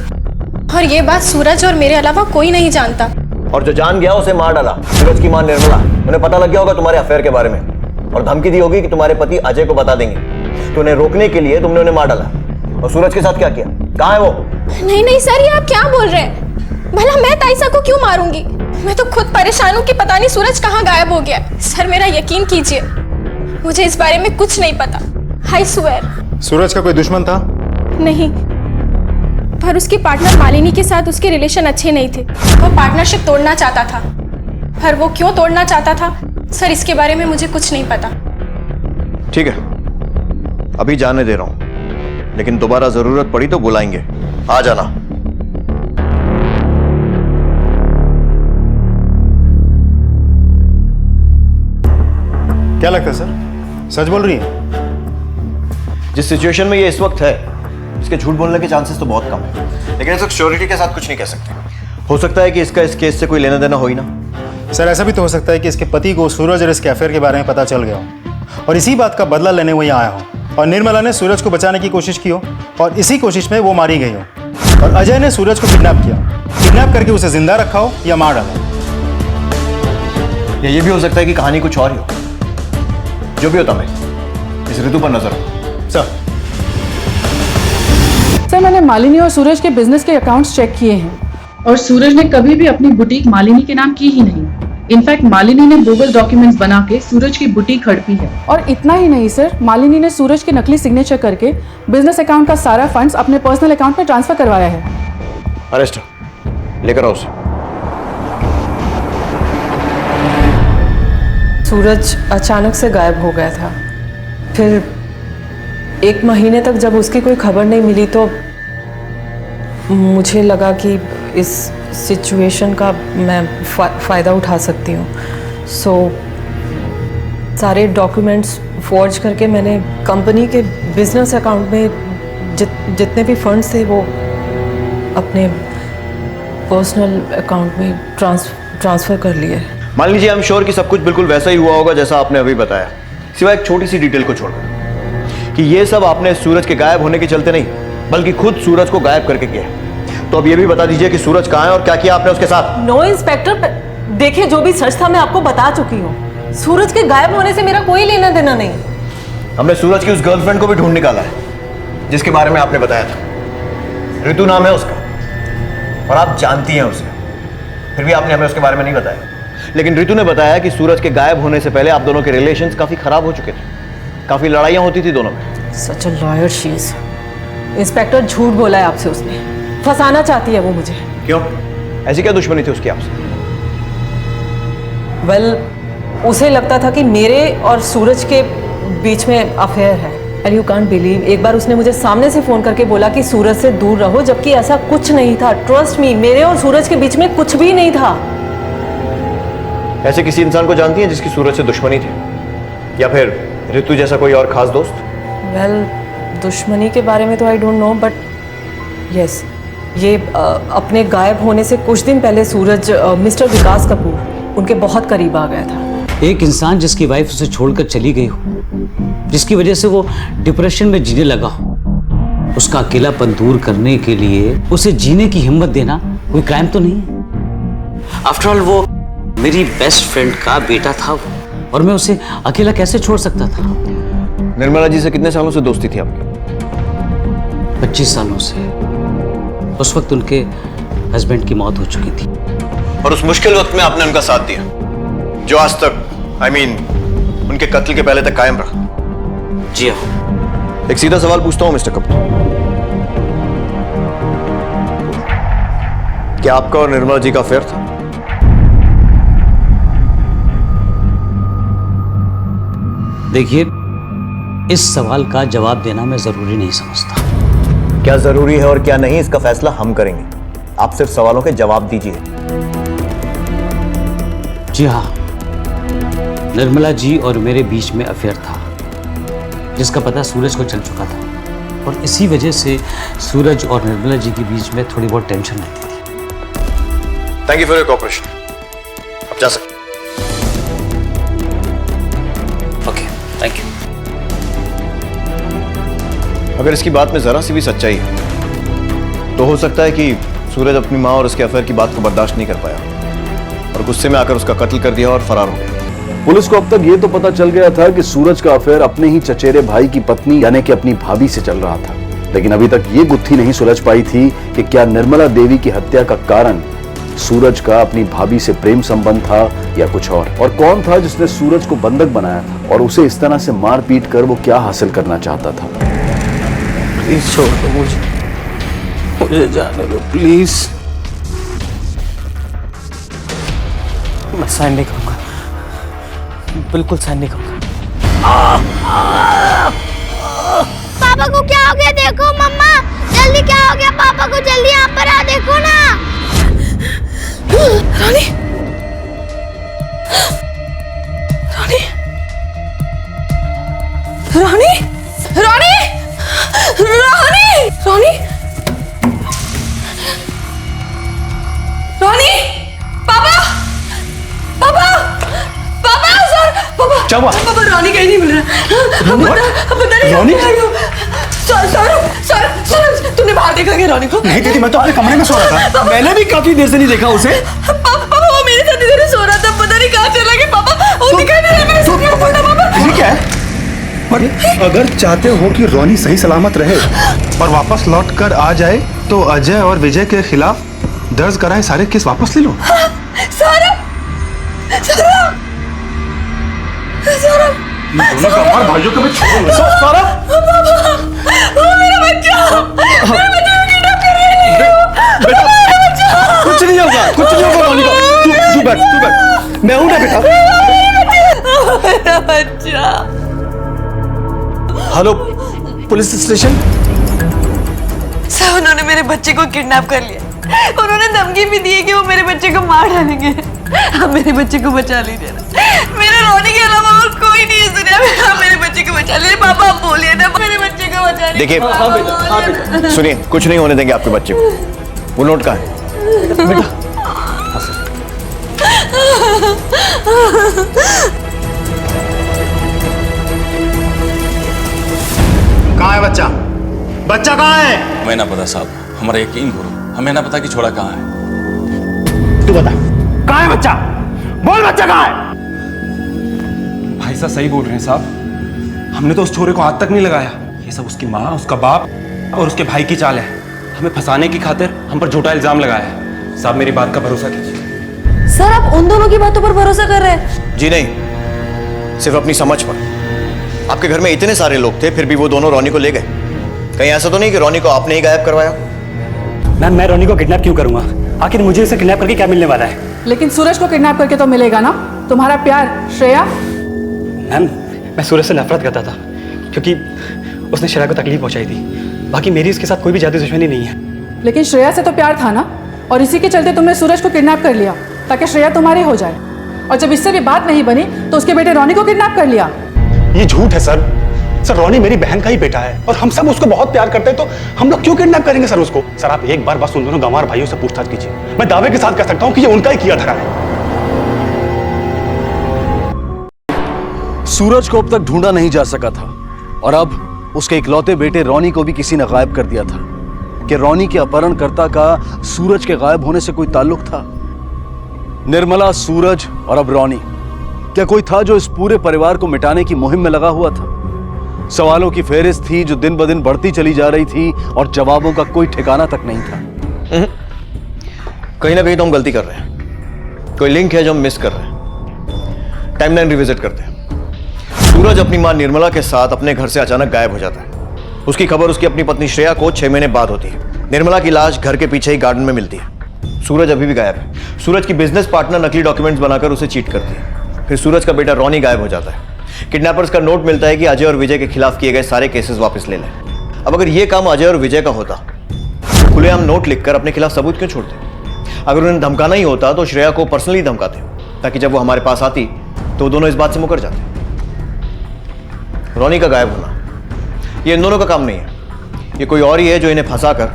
और ये बात सूरज और मेरे अलावा कोई नहीं जानता। और जो जान गया उसे मार डाला। सूरज की मां निर्मला, उन्हें पता लग गया होगा तुम्हारे अफेयर के बारे में और धमकी दी होगी कि तुम्हारे पति अजय को बता देंगे, तो उन्हें रोकने के लिए तुमने उन्हें मार डाला। और सूरज के साथ क्या किया? कहाँ है वो? नहीं नहीं सर, ये आप क्या बोल रहे हैं? भला मैं ताइसा को क्यों मारूंगी? मैं तो खुद परेशान हूँ कि पता नहीं सूरज कहाँ गायब हो गया। सर मेरा यकीन कीजिए, मुझे इस बारे में कुछ नहीं पता। I swear. सूरज का कोई दुश्मन था? नहीं, पर उसकी पार्टनर मालिनी के साथ उसके रिलेशन अच्छे नहीं थे। वो पार्टनरशिप तोड़ना चाहता था, पर वो क्यों तोड़ना चाहता था सर, इसके बारे में मुझे कुछ नहीं पता। ठीक है, अभी जाने दे रहा हूं, लेकिन दोबारा जरूरत पड़ी तो बुलाएंगे, आ जाना। क्या लगता है सर, सच बोल रही है? जिस सिचुएशन में ये इस वक्त है, इसके झूठ बोलने के चांसेस तो बहुत कम है, लेकिन इस वक्त श्योरिटी के साथ कुछ नहीं कह सकते। हो सकता है कि इसका इस केस से कोई लेना देना हो ही ना। सर ऐसा भी तो हो सकता है कि इसके पति को सूरज और इसके अफेयर के बारे में पता चल गया हो और इसी बात का बदला लेने वो यहाँ आया हो और निर्मला ने सूरज को बचाने की कोशिश की हो और इसी कोशिश में वो मारी गई हो और अजय ने सूरज को किडनैप किया, किडनैप करके उसे जिंदा रखा हो या मार डाला। ये भी हो सकता है कि कहानी कुछ और ही हो। जो भी होता, मैं इस ऋतु पर नजर रखूं। सर मैंने मालिनी और सूरज के बिजनेस के अकाउंट्स चेक किए हैं और सूरज ने कभी भी अपनी बुटीक मालिनी के नाम की ही नहीं। इनफैक्ट मालिनी ने बोगस डॉक्यूमेंट्स बना के सूरज की बुटीक हड़पी है। और इतना ही नहीं सर, मालिनी ने सूरज के नकली सिग्नेचर करके बिजनेस अकाउंट का सारा फंड्स अपने पर्सनल अकाउंट में ट्रांसफर करवाया है। अरेस्ट, लेकर आओ उसे। सूरज अचानक से गायब हो गया था। फिर 1 महीने तक जब उसकी कोई खबर नहीं मिली तो मुझे लगा कि इस सिचुएशन का मैं फ़ायदा उठा सकती हूँ। सो सारे डॉक्यूमेंट्स फॉर्ज करके मैंने कंपनी के बिजनेस अकाउंट में जितने भी फंड्स थे वो अपने पर्सनल अकाउंट में ट्रांसफ़र कर लिए। मान लीजिए आई एम श्योर कि सब कुछ बिल्कुल वैसा ही हुआ होगा जैसा आपने अभी बताया, सिवाय एक छोटी सी डिटेल को छोड़कर कि ये सब आपने सूरज के गायब होने के चलते नहीं, बल्कि खुद सूरज को गायब करके किया है। तो अब ये भी बता दीजिए कि सूरज कहाँ है और क्या किया आपने उसके साथ। नो इंस्पेक्टर, देखिए जो भी सच था मैं आपको बता चुकी हूँ। सूरज के गायब होने से मेरा कोई लेना देना नहीं। हमने सूरज की उस गर्लफ्रेंड को भी ढूंढ निकाला है जिसके बारे में आपने बताया था। ऋतु नाम है उसका और आप जानती हैं उसे, फिर भी आपने हमें उसके बारे में नहीं बताया। लेकिन ऋतु ने बताया कि सूरज के गायब होने से पहले आप दोनों के रिलेशंस काफी खराब हो चुके थे, काफी लड़ाइयां होती थी दोनों में। Such a lawyer she is. Inspector झूठ बोला है आपसे, उसने फंसाना चाहती है वो मुझे। क्यों? ऐसी क्या दुश्मनी थी उसकी आपसे? वेल, उसे लगता था कि मेरे और सूरज के बीच में अफेयर है। एंड यू कांट बिलीव, एक बार उसने मुझे सामने से फोन करके बोला कि सूरज से दूर रहो, जबकि ऐसा कुछ नहीं था। ट्रस्ट मी, मेरे और सूरज के बीच में कुछ भी नहीं था। ऐसे किसी इंसान को जानती हैं जिसकी सूरज से दुश्मनी थी, या फिर ऋतु जैसा कोई और खास दोस्त? वेल, दुश्मनी के बारे में तो I don't know, but yes, ये अपने गायब होने से कुछ दिन पहले सूरज मिस्टर विकास कपूर उनके बहुत करीब आ गया था। एक इंसान जिसकी वाइफ उसे छोड़कर चली गई हो, जिसकी वजह से वो डिप्रेशन में जीने लगा हो, उसका अकेलापन दूर करने के लिए उसे जीने की हिम्मत देना कोई क्राइम तो नहीं है। आफ्टर ऑल वो मेरी बेस्ट फ्रेंड का बेटा था वो, और मैं उसे अकेला कैसे छोड़ सकता था। निर्मला जी से कितने सालों से दोस्ती थी आपकी? 25 सालों से। उस वक्त उनके हस्बैंड की मौत हो चुकी थी। और उस मुश्किल वक्त में आपने उनका साथ दिया, जो आज तक उनके कत्ल के पहले तक कायम रहा। जी हाँ। एक सीधा सवाल पूछता हूं मिस्टर कपूर, क्या आपका और निर्मला जी का अफेयर था? देखिए, इस सवाल का जवाब देना मैं जरूरी नहीं समझता। क्या जरूरी है और क्या नहीं, इसका फैसला हम करेंगे। आप सिर्फ सवालों के जवाब दीजिए। जी हाँ, निर्मला जी और मेरे बीच में अफेयर था, जिसका पता सूरज को चल चुका था, और इसी वजह से सूरज और निर्मला जी के बीच में थोड़ी बहुत टेंशन रहती थी। Thank you for your cooperation. आप जा सकते। Okay, thank you. अगर इसकी बात में जरा सी भी सच्चाई है तो हो सकता है कि सूरज अपनी माँ और उसके अफेयर की बात को बर्दाश्त नहीं कर पाया और गुस्से में आकर उसका कत्ल कर दिया और फरार हो गया। पुलिस को अब तक ये तो पता चल गया था कि सूरज का अफेयर अपने ही चचेरे भाई की पत्नी यानी कि अपनी भाभी से चल रहा था, लेकिन अभी तक ये गुत्थी नहीं सुलझ पाई थी कि क्या निर्मला देवी की हत्या का कारण सूरज का अपनी भाभी से प्रेम संबंध था या कुछ और कौन था जिसने सूरज को बंधक बनाया था और उसे इस तरह से मार पीट कर वो क्या हासिल करना चाहता था। प्लीज छोड़ दो मुझे जाने दो प्लीज। मैं साइन नहीं करूंगा, बिल्कुल साइन नहीं करूंगा। पापा को क्या हो गया? देखो मम्मा, जल्दी क्या हो गया पापा को? जल्दी यहाँ पर आ, देखो ना। रानी, रानी, रानी, रानी, रानी, रानी, रानी, पापा, पापा, पापा, सर, पापा, क्या हुआ? पापा, रानी कहीं नहीं मिल रहा। पता नहीं रानी? सर, तूने बाहर देखा क्या रानी को? नहीं दीदी, मैं तो अपने कमरे में सो रहा था। मैंने भी काफी देर से नहीं देखा उसे। पापा, वो मेरे साथ इधर ही सो रहा था, पता नहीं कहाँ चला गया पापा। वो दिखाई नहीं रहा, मैं सो गया पापा। ये क्या है? पर अगर चाहते हो कि रोनी सही सलामत रहे और वापस लौट कर आ जाए तो अजय और विजय के खिलाफ दर्ज कराए सारे केस वापस ले लो। सारा, सारा, सारा, दोनों का हमारे भाइयों को भी छोड़ो। सारा, वो मेरा बच्चा, मेरा बच्चा को किडनैप कर रहे हैं। मेरा बच्चा, कुछ नहीं होगा, कुछ नहीं होगा रोनी को। तू बैठ, मैं हूं ना बेटा। मेरा बच्चा। Hello, police station. सर, उन्होंने मेरे बच्चे को किडनैप कर लिया। उन्होंने धमकी भी दी है कि वो मेरे बच्चे को मार डालेंगे। आप मेरे बच्चे को बचा लीजिए ना, मेरे रोने के अलावा और कोई नहीं है दुनिया में। आप मेरे बच्चे को बचा लीजिए पापा, आप बोलिए ना, मेरे बच्चे को बचा लीजिए। देखिए, हाँ बेटा, सुनिए, कुछ नहीं होने देंगे आपके बच्चे को। वो नोट कहाँ है? बेटा, कहाँ है बच्चा? बच्चा कहाँ है? हमें ना पता साहब, हमारा यकीन करो, हमें ना पता कि छोड़ा कहाँ है। तू बता, कहाँ है बच्चा? बोल, बच्चा कहाँ है? भाई साहब सही बोल रहे हैं साहब, हमने तो उस छोरे को हाथ तक नहीं लगाया। ये सब उसकी माँ, उसका बाप और उसके भाई की चाल है। हमें फंसाने की खातिर हम पर झूठा इल्जाम लगाया है। साहब मेरी बात का भरोसा कीजिए। सर, आप उन दोनों की बातों पर भरोसा कर रहे हैं? जी नहीं, सिर्फ अपनी समझ पर। आपके घर में इतने सारे लोग थे, फिर भी वो दोनों रोनी को ले गए। कहीं ऐसा तो नहीं कि रोनी को आपने ही गायब करवाया? मैम, मैं रोनी को किडनैप क्यों करूंगा? आखिर मुझे इसे किडनैप करके क्या मिलने वाला है? लेकिन सूरज को किडनैप करके तो मिलेगा ना तुम्हारा प्यार श्रेया। मैम, मैं सूरज से नफरत करता था क्योंकि उसने श्रेया को तकलीफ पहुंचाई थी। बाकी मेरी इसके साथ कोई भी जाती दुश्मनी नहीं है। लेकिन श्रेया से तो प्यार था ना, और इसी के चलते तुमने सूरज को किडनैप कर लिया ताकि श्रेया तुम्हारी हो जाए। और जब इससे भी बात नहीं बनी तो उसके बेटे रोनी को किडनैप कर लिया। ये झूठ है सर। सर, रोनी मेरी बहन का ही बेटा है और हम सब उसको बहुत प्यार करते हैं, तो हम लोग क्यों किडनैप करेंगे सर उसको? सर, आप एक बार बस उन दोनों गंवार भाइयों से पूछताछ कीजिए। मैं दावे के साथ कह सकता हूं कि ये उनका ही किया धरा है। सूरज को अब तक ढूंढा नहीं जा सका था और अब उसके इकलौते बेटे रोनी को भी किसी ने गायब कर दिया था। कि रोनी के अपहरणकर्ता का सूरज के गायब होने से कोई ताल्लुक था? निर्मला, सूरज और अब रोनी, क्या कोई था जो इस पूरे परिवार को मिटाने की मुहिम में लगा हुआ था? सवालों की फेहरिस्त थी जो दिन ब दिन बढ़ती चली जा रही थी और जवाबों का कोई ठिकाना तक नहीं था। कहीं ना कहीं तो हम गलती कर रहे हैं। कोई लिंक है जो हम मिस कर रहे हैं। टाइमलाइन रिविजिट करते हैं। सूरज अपनी मां निर्मला के साथ अपने घर से अचानक गायब हो जाता है। उसकी खबर उसकी अपनी पत्नी श्रेया को 6 महीने बाद होती है। निर्मला की लाश घर के पीछे ही गार्डन में मिलती है। सूरज अभी भी गायब है। सूरज की बिजनेस पार्टनर नकली डॉक्यूमेंट्स बनाकर उसे चीट करती है। फिर सूरज का बेटा रोनी गायब हो जाता है। किडनैपर्स का नोट मिलता है कि अजय और विजय के खिलाफ किए गए सारे केसेस वापस ले लें। अब अगर ये काम अजय और विजय का होता तो खुलेआम नोट लिखकर अपने खिलाफ सबूत क्यों छोड़ते? अगर उन्हें धमकाना ही होता तो श्रेया को पर्सनली धमकाते, ताकि जब वो हमारे पास आती तो दोनों इस बात से मुकर जाते। रोनी का गायब होना ये इन दोनों का काम नहीं है, ये कोई और ही है जो इन्हें फंसाकर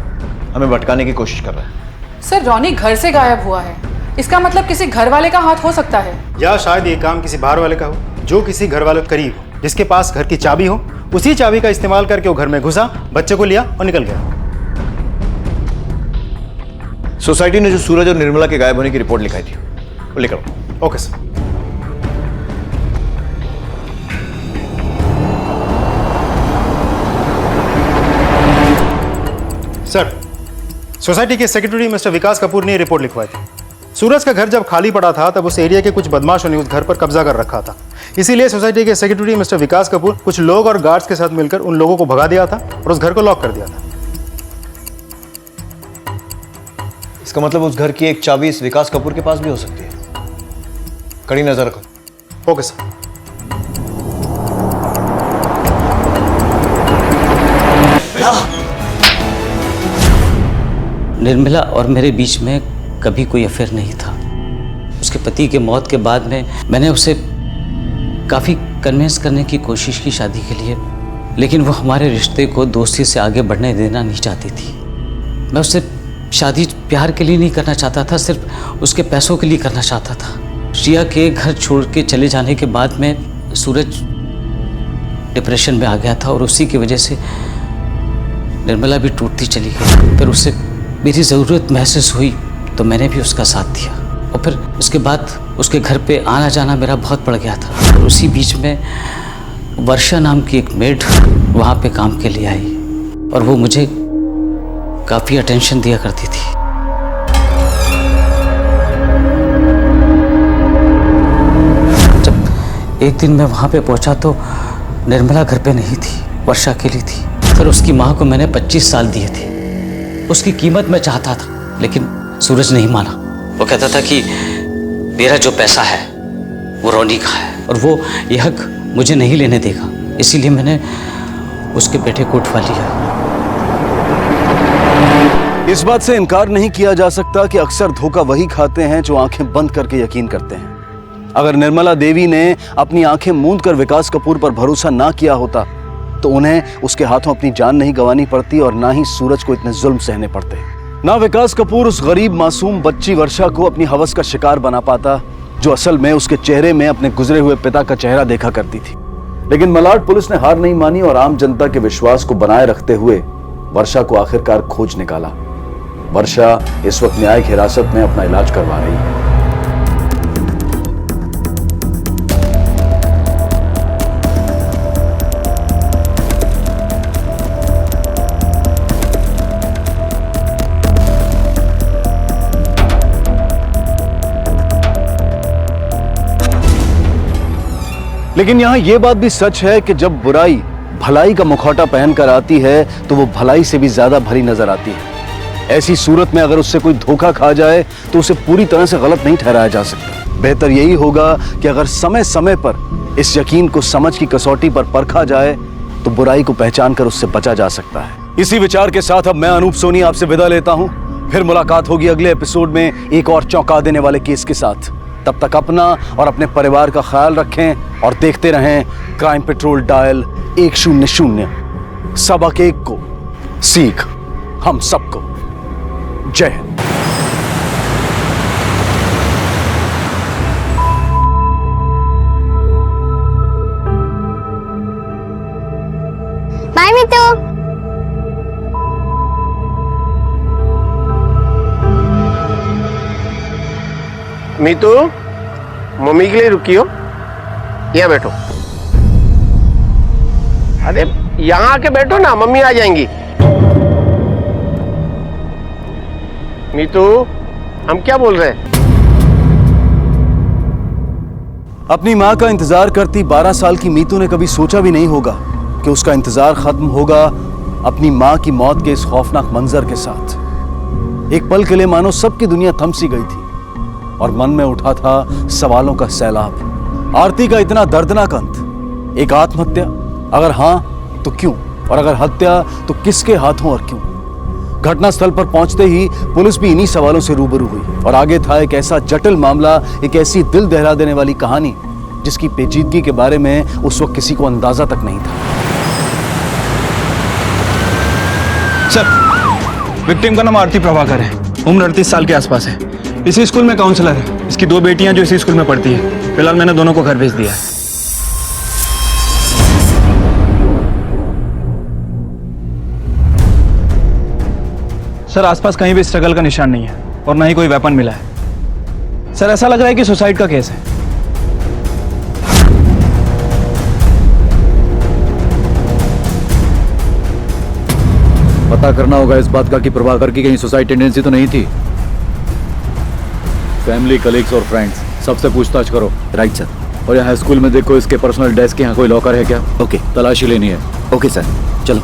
हमें भटकाने की कोशिश कर रहा है। सर रॉनी घर से गायब हुआ है, इसका मतलब किसी घर वाले का हाथ हो सकता है, या शायद ये काम किसी बाहर वाले का हो, जो किसी घर वाले के करीब हो, जिसके पास घर की चाबी हो। उसी चाबी का इस्तेमाल करके वो घर में घुसा, बच्चे को लिया और निकल गया। सोसाइटी ने जो सूरज और निर्मला के गायब होने की रिपोर्ट लिखाई थी वो लेकर आओ। Okay sir. सर, सोसाइटी के सेक्रेटरी मिस्टर विकास कपूर ने रिपोर्ट लिखवाई थी। सूरज का घर जब खाली पड़ा था तब उस एरिया के कुछ बदमाशों ने उस घर पर कब्जा कर रखा था। इसीलिए सोसाइटी के सेक्रेटरी मिस्टर विकास कपूर कुछ लोग और गार्ड्स के साथ मिलकर उन लोगों को भगा दिया था और उस घर को लॉक कर दिया था। इसका मतलब उस घर की एक चाबी इस विकास कपूर के पास भी हो सकती है। कड़ी नजर रखो। Okay sir. निर्मला और मेरे बीच में कभी कोई अफेयर नहीं था। उसके पति के मौत के बाद में मैंने उसे काफ़ी कन्विंस करने की कोशिश की शादी के लिए, लेकिन वो हमारे रिश्ते को दोस्ती से आगे बढ़ने देना नहीं चाहती थी। मैं उससे शादी प्यार के लिए नहीं करना चाहता था, सिर्फ उसके पैसों के लिए करना चाहता था। श्रिया के घर छोड़ के चले जाने के बाद में सूरज डिप्रेशन में आ गया था और उसी की वजह से निर्मला भी टूटती चली गई। फिर उससे मेरी ज़रूरत महसूस हुई तो मैंने भी उसका साथ दिया, और फिर उसके बाद उसके घर पे आना जाना मेरा बहुत बढ़ गया था। और उसी बीच में वर्षा नाम की एक मेड वहाँ पे काम के लिए आई और वो मुझे काफ़ी अटेंशन दिया करती थी। जब एक दिन मैं वहाँ पे पहुँचा तो निर्मला घर पे नहीं थी, वर्षा अकेली थी। फिर उसकी माँ को मैंने 25 साल दिए थे। उसकी कीमत मैं चाहता था, लेकिन सूरज नहीं माना। वो कहता था कि मेरा जो पैसा है वो रोनी का है और वो ये हक मुझे नहीं लेने देगा, इसीलिए मैंने उसके बेटे को उठवा लिया। इस बात से इनकार नहीं किया जा सकता कि अक्सर धोखा वही खाते हैं जो आंखें बंद करके यकीन करते हैं। अगर निर्मला देवी ने अपनी आंखें मूंद कर विकास कपूर पर भरोसा ना किया होता तो उन्हें उसके हाथों अपनी जान नहीं गंवानी पड़ती और ना ही सूरज को इतने जुल्म सहने पड़ते। ना विकास कपूर उस गरीब मासूम बच्ची वर्षा को अपनी हवस का शिकार बना पाता, जो असल में उसके चेहरे में अपने गुजरे हुए पिता का चेहरा देखा करती थी। लेकिन मलाड पुलिस ने हार नहीं मानी और आम जनता के विश्वास को बनाए रखते हुए वर्षा को आखिरकार खोज निकाला। वर्षा इस वक्त न्यायिक हिरासत में अपना इलाज करवा रही है। लेकिन यहां यह बात भी सच है कि जब बुराई भलाई का मुखौटा पहनकर आती है तो वो भलाई से भी ज्यादा भरी नजर आती है। ऐसी सूरत में अगर उससे कोई धोखा खा जाए तो उसे पूरी तरह से गलत नहीं ठहराया जा सकता। बेहतर यही होगा कि अगर समय समय पर इस यकीन को समझ की कसौटी पर परखा जाए तो बुराई को पहचान कर उससे बचा जा सकता है। इसी विचार के साथ अब मैं अनूप सोनी आपसे विदा लेता हूं। फिर मुलाकात होगी अगले एपिसोड में एक और चौंका देने वाले केस के साथ। तब तक अपना और अपने परिवार का ख्याल रखें और देखते रहें क्राइम पेट्रोल डायल 100। सबक एक को, सीख हम सबको। जय हिंद। बाय मितू। मीतू, मम्मी के लिए रुकी हो? यहाँ बैठो। अरे यहाँ आके बैठो ना, मम्मी आ जाएंगी। मीतू, हम क्या बोल रहे हैं? अपनी मां का इंतजार करती 12 साल की मीतू ने कभी सोचा भी नहीं होगा कि उसका इंतजार खत्म होगा अपनी मां की मौत के इस खौफनाक मंजर के साथ। एक पल के लिए मानो सबकी दुनिया थम सी गई थी और मन में उठा था सवालों का सैलाब। आरती का इतना दर्दनाक अंत एक आत्महत्या? अगर हाँ तो क्यों, और अगर हत्या तो किसके हाथों और क्यों? घटनास्थल पर पहुंचते ही पुलिस भी इन्हीं सवालों से रूबरू हुई और आगे था एक ऐसा जटिल मामला, एक ऐसी दिल दहला देने वाली कहानी जिसकी पेचीदगी के बारे में उस वक्त किसी को अंदाजा तक नहीं था। सर, विक्टिम का नाम आरती प्रभाकर है, उम्र 38 साल के आसपास है, इसी स्कूल में काउंसलर है। इसकी 2 बेटियां जो इसी स्कूल में पढ़ती है। फिलहाल मैंने दोनों को घर भेज दिया है। सर, आसपास कहीं भी स्ट्रगल का निशान नहीं है और ना ही कोई वेपन मिला है। सर, ऐसा लग रहा है कि सुसाइड का केस है। पता करना होगा इस बात का कि प्रभाकर की कहीं सुसाइड टेंडेंसी तो नहीं थी। फैमिली, कलीग्स और फ्रेंड्स सबसे पूछताछ करो। Right sir. और यहाँ स्कूल में देखो इसके पर्सनल डेस्क के यहाँ कोई लॉकर है क्या? ओके। तलाशी लेनी है। ओके सर, चलो।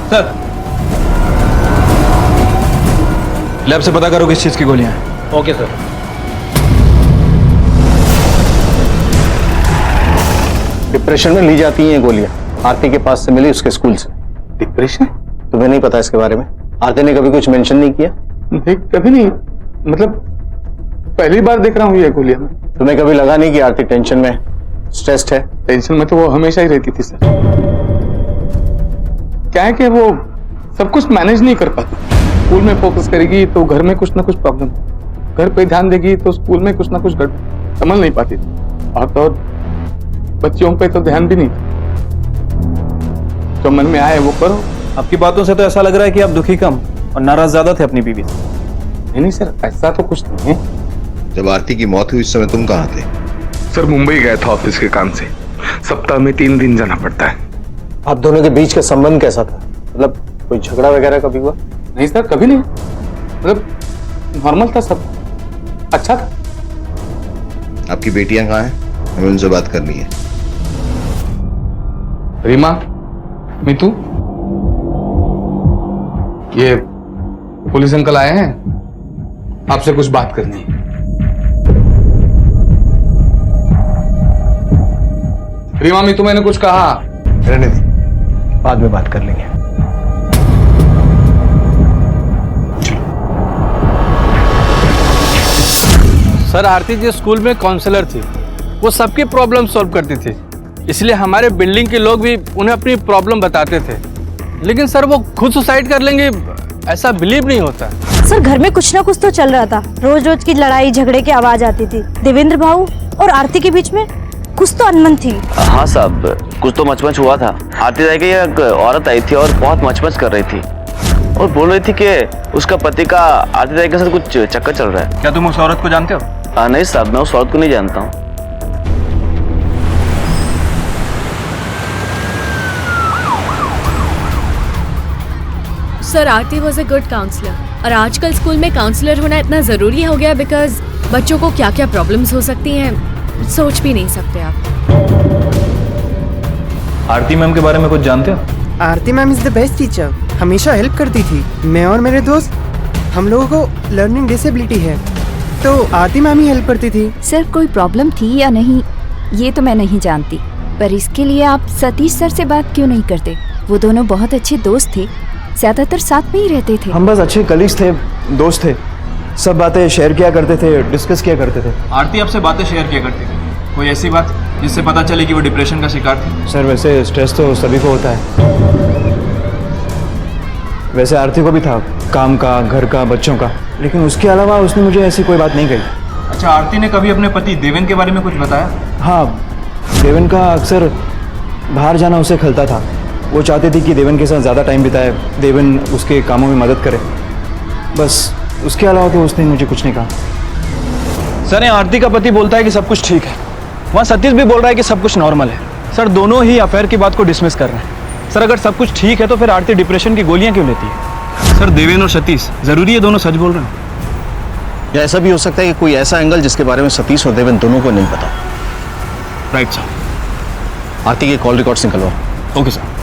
सर, लैब से पता करो किस चीज की गोलियां हैं। Okay sir. डिप्रेशन में ली जाती हैं ये गोलियां। आरती के पास से मिली, उसके स्कूल से। डिप्रेशन? तुम्हें नहीं पता इसके बारे में? आरती ने कभी कुछ मेंशन नहीं किया? नहीं, कभी नहीं। मतलब पहली बार देख रहा हूँ ये गोलियां। तुम्हें कभी लगा नहीं कि आरती टेंशन में, स्ट्रेस्ड है? टेंशन में तो वो हमेशा ही रहती थी सर। क्या है कि वो सब कुछ मैनेज नहीं कर पाती। स्कूल में फोकस करेगी तो घर में कुछ ना कुछ प्रॉब्लम, घर पे ध्यान देगी तो स्कूल में कुछ ना कुछ संभल नहीं पाती थी। और तो बच्चियों पे तो ध्यान भी नहीं था। जो मन में आए वो करो। आपकी बातों से तो ऐसा लग रहा है कि आप दुखी कम और नाराज ज्यादा थे अपनी बीवी से। नहीं सर, ऐसा तो कुछ नहीं है। जब आरती की मौत हुई उस समय तुम कहाँ थे? सर, मुंबई गया था ऑफिस के काम से। सप्ताह में 3 दिन जाना पड़ता है। आप दोनों के बीच का संबंध कैसा था? मतलब कोई झगड़ा वगैरह कभी हुआ? नहीं सर, कभी नहीं। मतलब नॉर्मल था सब, अच्छा था। आपकी बेटियां कहाँ हैं? हमें उनसे बात करनी है। रीमा, मीतू, ये पुलिस अंकल आए हैं, आपसे कुछ बात करनी है। रीमा, मीतू, मैंने कुछ कहा? रहने दे, बाद में बात कर लेंगे। सर, आरती जी स्कूल में काउंसलर थी, वो सबकी प्रॉब्लम सॉल्व करती थी, इसलिए हमारे बिल्डिंग के लोग भी उन्हें अपनी प्रॉब्लम बताते थे। लेकिन सर, वो खुद सुसाइड कर लेंगे ऐसा बिलीव नहीं होता। सर, घर में कुछ ना कुछ तो चल रहा था। रोज रोज की लड़ाई झगड़े की आवाज आती थी। देवेंद्र भाऊ और आरती के बीच में कुछ तो अनबन थी। हाँ साहब, कुछ तो मचमच हुआ था। आरती राय की एक औरत आई थी और बहुत मचमच कर रही थी और बोल रही थी कि उसका पति का आरती राय के साथ कुछ चक्कर चल रहा है। क्या तुम उस औरत को जानते हो? नहीं साहब, मैं उस औरत को नहीं जानता हूँ। Sir, Aarti was a good counsellor और आजकल स्कूल में काउंसलर होना इतना ज़रूरी हो गया बिकॉज बच्चों को क्या क्या प्रॉब्लम्स हो सकती हैं सोच भी नहीं सकते आप। आरती मैम के बारे में कुछ जानते हो? Aarti ma'am is the best teacher, हमेशा हेल्प करती थी। मैं और मेरे दोस्त, हम लोगों को लर्निंग डिसेबिलिटी है तो आरती मैम ही हेल्प करती थी। सर, कोई प्रॉब्लम थी या नहीं ये तो मैं नहीं जानती, पर इसके लिए आप सतीश सर से बात क्यों नहीं करते? वो दोनों बहुत अच्छे दोस्त थे, ज्यादातर साथ में ही रहते थे। हम बस अच्छे कलीग्स थे, दोस्त थे, सब बातें शेयर किया करते थे, डिस्कस किया करते थे। आरती आपसे बातें शेयर किया करती थी? कोई ऐसी बात जिससे पता चले कि वो डिप्रेशन का शिकार थी? सर, वैसे स्ट्रेस तो सभी को होता है। वैसे आरती को भी था, काम का, घर का, बच्चों का, लेकिन उसके अलावा उसने मुझे ऐसी कोई बात नहीं कही। अच्छा, आरती ने कभी अपने पति देवेन के बारे में कुछ बताया? हाँ, देवेन का अक्सर बाहर जाना उसे खलता था। वो चाहती थी कि देवेन के साथ ज़्यादा टाइम बिताए, देवेन उसके कामों में मदद करे, बस उसके अलावा तो उसने मुझे कुछ नहीं कहा। सर, आरती का पति बोलता है कि सब कुछ ठीक है, वहाँ सतीश भी बोल रहा है कि सब कुछ नॉर्मल है। सर, दोनों ही अफेयर की बात को डिसमिस कर रहे हैं। सर, अगर सब कुछ ठीक है तो फिर आरती डिप्रेशन की गोलियां क्यों लेती है? सर, देवेन और सतीश जरूरी है दोनों सच बोल रहे हैं? या ऐसा भी हो सकता है कि कोई ऐसा एंगल जिसके बारे में सतीश और देवेन दोनों को नहीं पता। Right sir. आरती के कॉल रिकॉर्ड्स निकलवाओ। Okay sir.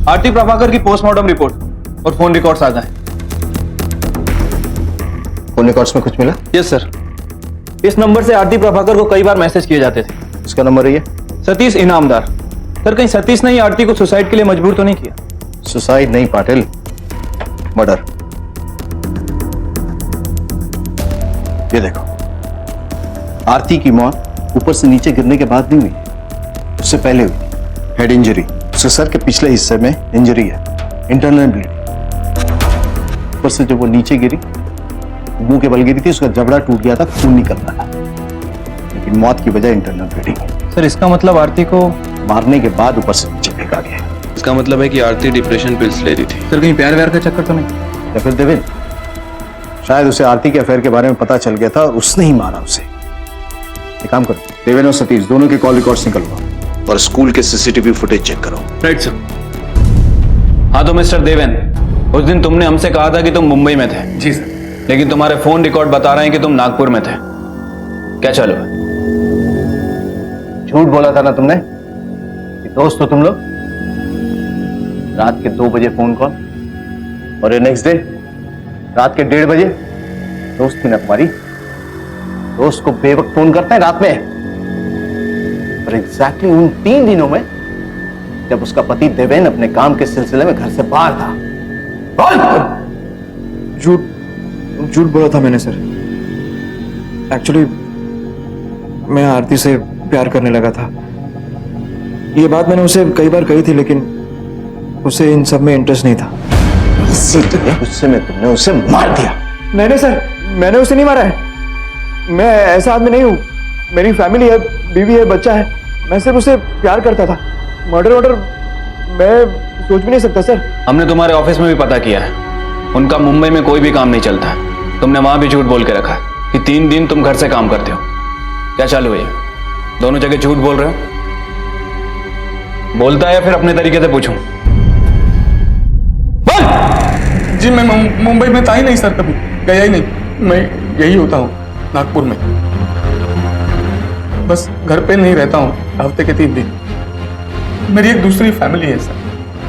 आरती प्रभाकर की पोस्टमार्टम रिपोर्ट और फोन रिकॉर्ड्स आ गए। फोन रिकॉर्ड्स में कुछ मिला? Yes sir. इस नंबर से आरती प्रभाकर को कई बार मैसेज किए जाते थे। इसका नंबर है ये? सतीश इनामदार। सर कहीं सतीश ने ही आरती को सुसाइड के लिए मजबूर तो नहीं किया? सुसाइड नहीं पाटिल, मर्डर। ये देखो, आरती की मौत ऊपर से नीचे गिरने के बाद नहीं हुई, उससे पहले हुई। हेड इंजरी, उसके सर के पिछले हिस्से में इंजरी है, इंटरनल ब्लीडिंग। ऊपर से जब वो नीचे गिरी, मुंह के बल गिरी थी, उसका जबड़ा टूट गया था, खून निकलता था, लेकिन मौत की वजह इंटरनल ब्लीडिंग है। सर इसका मतलब आरती को मारने के बाद ऊपर से नीचे फेंका गया। इसका मतलब है कि आरती डिप्रेशन पिल्स ले रही थी। सर कहीं प्यार व्यार का चक्कर तो नहीं? या फिर देवेन, शायद उसे आरती के अफेयर के बारे में पता चल गया था और उसने ही मारा उसे। एक काम करो, देवेन और सतीश दोनों के कॉल रिकॉर्ड्स निकलवाओ और स्कूल के सीसीटीवी फुटेज चेक करो। Right sir. हाँ तो मिस्टर देवेन, उस दिन तुमने हमसे कहा था कि तुम मुंबई में थे। जी सर। लेकिन तुम्हारे फोन रिकॉर्ड बता रहे हैं कि तुम नागपुर में थे। क्या चालू है? झूठ बोला था ना तुमने कि दोस्त हो तुम लोग। रात के 2 बजे फोन कॉल और ये नेक्स्ट डे रात के 1:30 बजे। दोस्त थी ना तुम्हारी, दोस्त को बेवक्त फोन करते हैं रात में। और एग्जैक्टली उन 3 दिनों में जब उसका पति देवेन अपने काम के सिलसिले में घर से बाहर था। झूठ बोला था मैंने सर। एक्चुअली मैं आरती से प्यार करने लगा था। ये बात मैंने उसे कई बार कही थी, लेकिन उसे इन सब में इंटरेस्ट नहीं था। इसीलिए गुस्से में तुमने उसे मार दिया। नहीं सर, मैंने उसे नहीं मारा है। मैं ऐसा आदमी नहीं हूँ। मेरी फैमिली है, बीवी है, बच्चा है। मैं सिर्फ उसे प्यार करता था। मर्डर मैं सोच भी नहीं सकता सर। हमने तुम्हारे ऑफिस में भी पता किया है, उनका मुंबई में कोई भी काम नहीं चलता है। तुमने वहां भी झूठ बोल के रखा है कि 3 दिन तुम घर से काम करते हो। क्या चालू है? दोनों जगह झूठ बोल रहे हो। बोलता है या फिर अपने तरीके से पूछूं? जी मैं मुंबई में था ही नहीं सर, कभी गया ही नहीं। मैं यही होता हूँ नागपुर में, बस घर पे नहीं रहता हूँ हफ्ते के 3 दिन। मेरी एक दूसरी फैमिली है सर,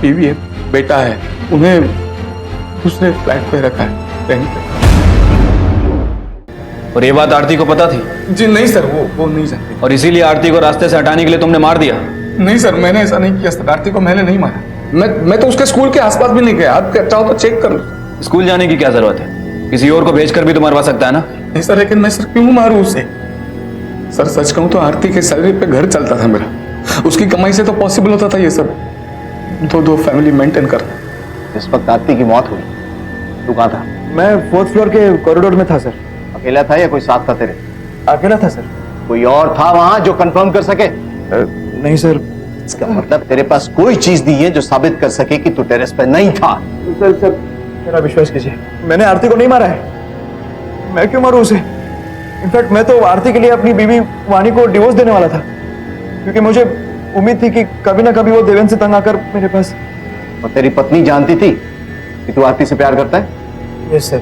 बीवी है, बेटा है। उन्हें दूसरे फ्लैट पे रखा है, रेंट पे। और ये बात आरती को पता थी? जी नहीं सर, वो नहीं जानती। और इसीलिए आरती को रास्ते से हटाने के लिए तुमने मार दिया? नहीं सर, मैंने ऐसा नहीं किया सर। आरती को मैंने नहीं मारा। मैं तो उसके स्कूल के आसपास भी नहीं गया। आप चाहो तो चेक कर लो। स्कूल जाने की क्या जरूरत है? किसी और को भेजकर भी तो मरवा सकता है ना? नहीं सर, लेकिन मैं सर क्यों मारूं उसे? सर सच कहूं तो आरती के सैलरी पे घर चलता था मेरा। उसकी कमाई से तो पॉसिबल होता था ये सब। दो फैमिली मेंटेन करना। इस वक्त आरती की मौत हुई, तू कहाँ था? मैं 4th फ्लोर के कॉरिडोर में था सर। अकेला था या कोई साथ था तेरे? अकेला था सर। कोई और था वहां जो कंफर्म कर सके? नहीं सर। इसका मतलब तेरे पास कोई चीज नहीं है जो साबित कर सके कि तू टेरेस पे नहीं था। सर मेरा विश्वास कीजिए, मैंने आरती को नहीं मारा है। मैं क्यों मारूं उसे? इनफैक्ट मैं तो आरती के लिए अपनी बीवी वानी को डिवोर्स देने वाला था, क्योंकि मुझे उम्मीद थी कि कभी ना कभी वो देवेन से तंग आकर मेरे पास। और तेरी पत्नी जानती थी कि तू आरती से प्यार करता है? Yes sir.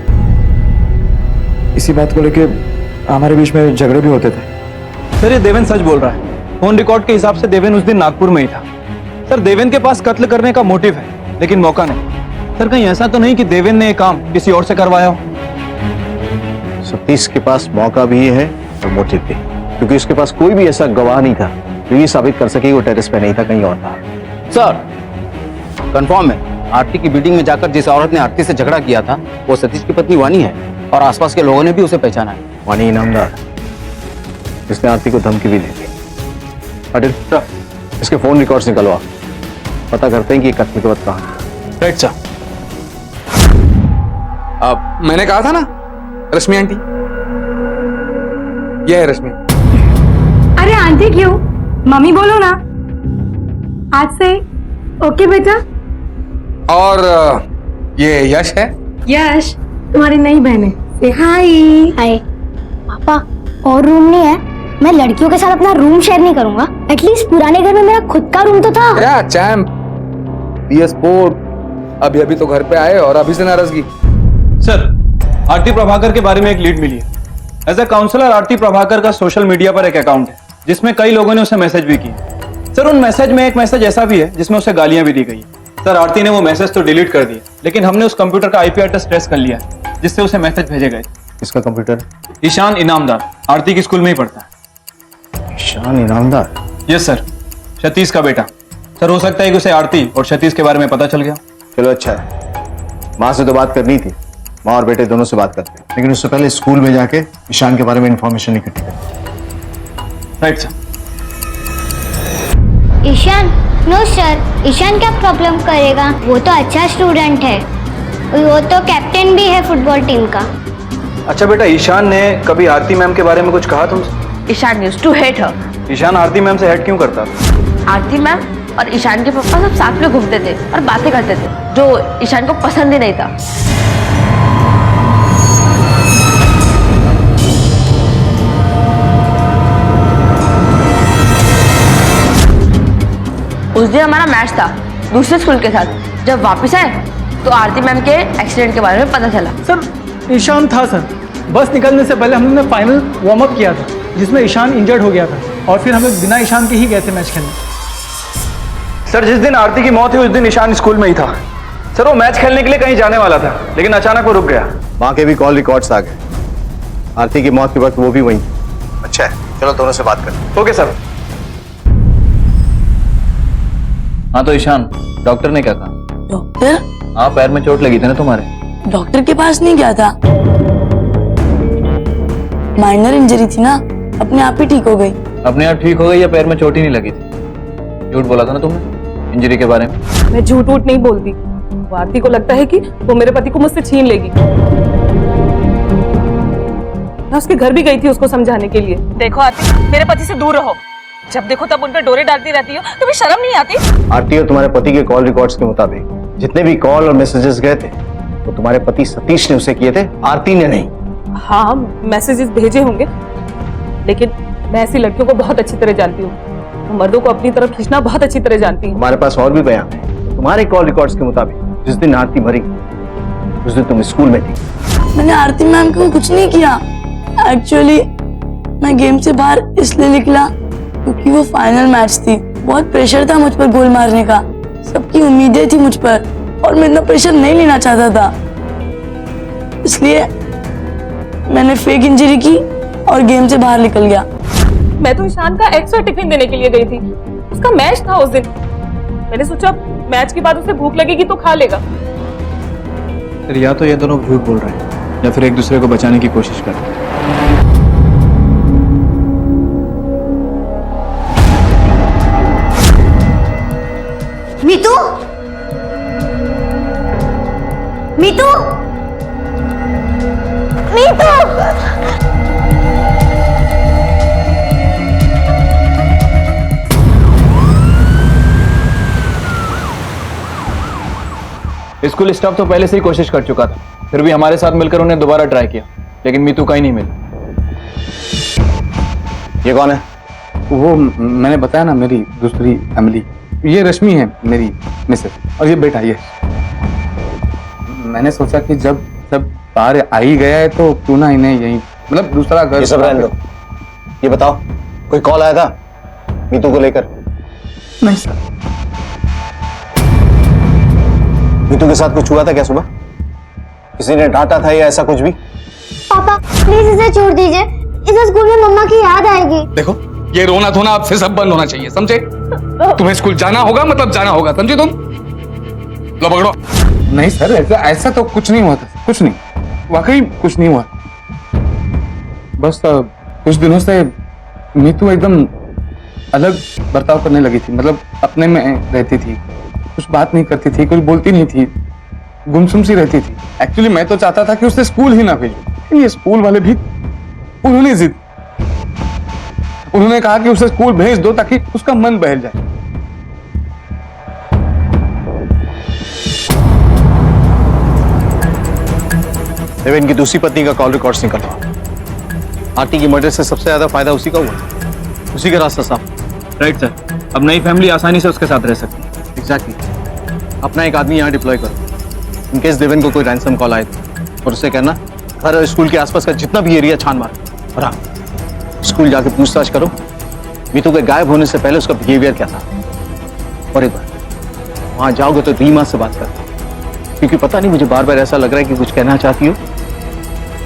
इसी बात को लेके हमारे बीच में झगड़े भी होते थे। सर ये देवेन सच बोल रहा है। फोन रिकॉर्ड के हिसाब से देवेन उस दिन नागपुर में ही था। सर देवेन के पास कत्ल करने का मोटिव है, लेकिन मौका नहीं। सर कहीं ऐसा तो नहीं कि देवेन ने ये काम किसी और से करवाया हो? सतीश के पास मौका भी है और मोटिव भी, क्योंकि उसके पास कोई भी ऐसा गवाह नहीं था जो ये साबित कर सके वो टेरेस पे नहीं था, कहीं और था। सर कंफर्म है, आरती की मीटिंग में जाकर जिस औरत ने आरती से झगड़ा किया था वो सतीश की पत्नी वानी है, और आसपास के लोगों ने भी उसे पहचाना है। वानी इनामदार, इसने आरती को धमकी भी दी थी। अनिल, इसके फोन रिकॉर्ड्स निकलवा, पता करते हैं कि ये कत्ल के वक्त कहाँ है। Right sir. अब मैंने कहा था ना रश्मि आंटी, ये है रश्मि। अरे आंटी क्यों, मम्मी बोलो ना। आज से ओके बेटा। और ये यश है। यश तुम्हारी नई बहन है। से हाय। हाय पापा, और रूम नहीं है? मैं लड़कियों के साथ अपना रूम शेयर नहीं करूंगा। एटलीस्ट पुराने घर में मेरा खुद का रूम तो था। या चैम्प, PS पोर्ट अभी तो घर पे आए और अभी से नाराजगी। सर आरती प्रभाकर के बारे में एक लीड मिली है। एज ए काउंसलर आरती प्रभाकर का सोशल मीडिया पर एक अकाउंट है जिसमें कई लोगों ने उसे मैसेज भी किए। सर उन मैसेज में एक मैसेज ऐसा भी है जिसमें उसे गालियां भी दी गई है। सर आरती ने वो मैसेज तो डिलीट कर दिया, लेकिन हमने उस कंप्यूटर का आईपी एड्रेस ट्रेस कर लिया है, जिससे उसे मैसेज भेजे गए। किसका कंप्यूटर? ईशान इनामदार, आरती की स्कूल में ही पढ़ता है। ईशान इनामदार? यस सर, सतीश का बेटा। सर हो सकता है कि उसे आरती और सतीश के बारे में पता चल गया। चलो अच्छा है, माँ से तो बात करनी थी, माँ और बेटे दोनों से बात करते हैं, लेकिन उससे पहले स्कूल में जाके ईशान के बारे में इंफॉर्मेशन इकट्ठी करें। Right sir. Ishan? No sir, Ishan क्या प्रॉब्लम करेगा? वो तो अच्छा स्टूडेंट है, वो तो कैप्टन भी है फुटबॉल टीम का। अच्छा बेटा, ईशान ने कभी आरती मैम के बारे में कुछ कहा तुमसे? Ishan used to hate her. Ishan Aarti ma'am से हेट क्यों करता था? आरती मैम और ईशान के पापा सब साथ में घूमते थे और बातें करते थे, जो ईशान को पसंद ही नहीं था। उस दिन हमारा मैच था दूसरे स्कूल के साथ। जब वापस आए तो आरती मैम के एक्सीडेंट के बारे में पता चला। सर ईशान था सर, बस निकलने से पहले हमने फाइनल वार्म अप किया था, जिसमें ईशान इंजर्ड हो गया था, और फिर हम लोग बिना ईशान के ही गए थे मैच खेलने। सर जिस दिन आरती की मौत हुई उस दिन ईशान स्कूल में ही था। सर वो मैच खेलने के लिए कहीं जाने वाला था, लेकिन अचानक वो रुक गया। माँ के भी कॉल रिकॉर्ड्स आ गए, आरती की मौत के वक्त वो भी वहीं थी। अच्छा है, चलो दोनों से बात करें। Okay sir. हाँ तो ईशान, डॉक्टर ने क्या कहा? डॉक्टर? हाँ, पैर में चोट लगी थी ना तुम्हारे। डॉक्टर के पास नहीं गया था, माइनर इंजरी थी ना, अपने आप ही ठीक हो गई। अपने आप ठीक हो गई या पैर में चोट ही नहीं लगी थी? झूठ बोला था ना तुमने इंजरी के बारे में। मैं झूठ वूठ नहीं बोलती। वो आरती को लगता है कि वो मेरे पति को मुझसे छीन लेगी। मैं उसके घर भी गई थी उसको समझाने के लिए। देखो आरती, मेरे पति से दूर रहो। जब देखो तब उन पर डोरे डालती रहती हो, तुम्हें शर्म नहीं आती? आरती और तुम्हारे पति के कॉल रिकॉर्ड्स के मुताबिक जितने भी कॉल और मैसेजेस गए थे वो तुम्हारे पति सतीश ने उसे किए थे, आरती ने नहीं। हाँ, मैसेजेस भेजे होंगे, लेकिन मैं ऐसी लड़कियों को बहुत अच्छी तरह जानती हूँ। मर्दों को अपनी तरफ खींचना बहुत अच्छी तरह जानती हूँ। हमारे पास और भी बयान है। तुम्हारे कॉल रिकॉर्ड्स के मुताबिक जिस दिन आरती मरी उस दिन तुम स्कूल में थी। मैंने आरती मैम को कुछ नहीं किया। एक्चुअली मैं गेम से बाहर इसलिए निकला क्योंकि वो फाइनल मैच थी। बहुत प्रेशर था मुझ पर गोल मारने का, सबकी उम्मीदें थी मुझ पर और मैं इतना प्रेशर नहीं लेना चाहता था, इसलिए मैंने फेक इंजरी की और गेम से बाहर निकल गया। मैं तो ईशान का एक्स्ट्रा टिफिन देने के लिए गई थी, उसका मैच था उस दिन। मैंने सोचा मैच के बाद उसे भूख लगेगी तो खा लेगा। या तो ये दोनों झूठ बोल रहे हैं या फिर एक दूसरे को बचाने की कोशिश कर रहे हैं। मीतू, मीतू, मीतू। स्कूल स्टाफ तो पहले से ही कोशिश कर चुका था, फिर भी हमारे साथ मिलकर उन्हें दोबारा ट्राई किया, लेकिन मीतू कहीं नहीं मिली। ये कौन है? वो मैंने बताया ना, मेरी दूसरी फैमिली। ये रश्मि है मेरी मिसेस, और ये बेटा ये। मैंने सोचा कि जब बाहर आ ही गया है तो क्यों ना इन्हें यही, मतलब दूसरा घर। ये सब रहने दो। ये बताओ, कोई कॉल आया था मीतू को लेकर? नहीं सर। मीतू के साथ कुछ हुआ था क्या सुबह? किसी ने डांटा था या ऐसा कुछ भी? पापा प्लीज इसे छोड़ दीजिए, इसे स्कूल में मम्मा की याद आएगी। देखो, ये रोना धोना अब से सब बंद होना चाहिए, समझे? तुम्हें स्कूल जाना होगा, मतलब जाना होगा, समझे तुम? लो पकड़ो। नहीं सर, ऐसा तो कुछ नहीं हुआ था, कुछ नहीं, वाकई कुछ नहीं हुआ। बस कुछ दिनों से मीतू एकदम अलग बर्ताव करने लगी थी, मतलब अपने में रहती थी, कुछ बात नहीं करती थी, कुछ बोलती नहीं थी, गुमसुम सी रहती थी। एक्चुअली मैं तो चाहता था कि उसे स्कूल ही ना भेजूं, ये स्कूल वाले भी उन्होंने कहा कि उसे स्कूल भेज दो ताकि उसका मन बहल जाए। देवेन की दूसरी पत्नी का कॉल रिकॉर्ड्स निकल रहा। आरती की मर्डर से सबसे ज्यादा फायदा उसी का हुआ, उसी का रास्ता साफ। राइट सर, अब नई फैमिली आसानी से उसके साथ रह सकती है। एग्जैक्टली। अपना एक आदमी यहाँ डिप्लॉय करो, इनकेस देवेन को कोई रैंसम कॉल आए और उससे कहना घर और स्कूल के आसपास का जितना भी एरिया छान मार, और हाँ, स्कूल जाके पूछताछ करो मीतू के गायब होने से पहले उसका बिहेवियर क्या था। और एक बार वहां जाओगे तो रीमा से बात करना, क्योंकि पता नहीं मुझे बार बार ऐसा लग रहा है कि कुछ कहना चाहती हो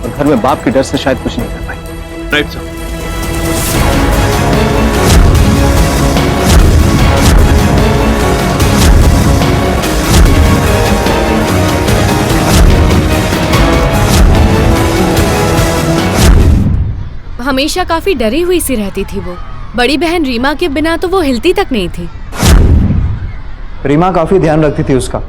और घर में बाप के डर से शायद कुछ नहीं कर पाई। Right sir. हमेशा काफी डरी हुई सी रहती थी वो। बड़ी बहन रीमा के बिना तो वो हिलती तक नहीं थी। रीमा काफी ध्यान रखती थी उसका।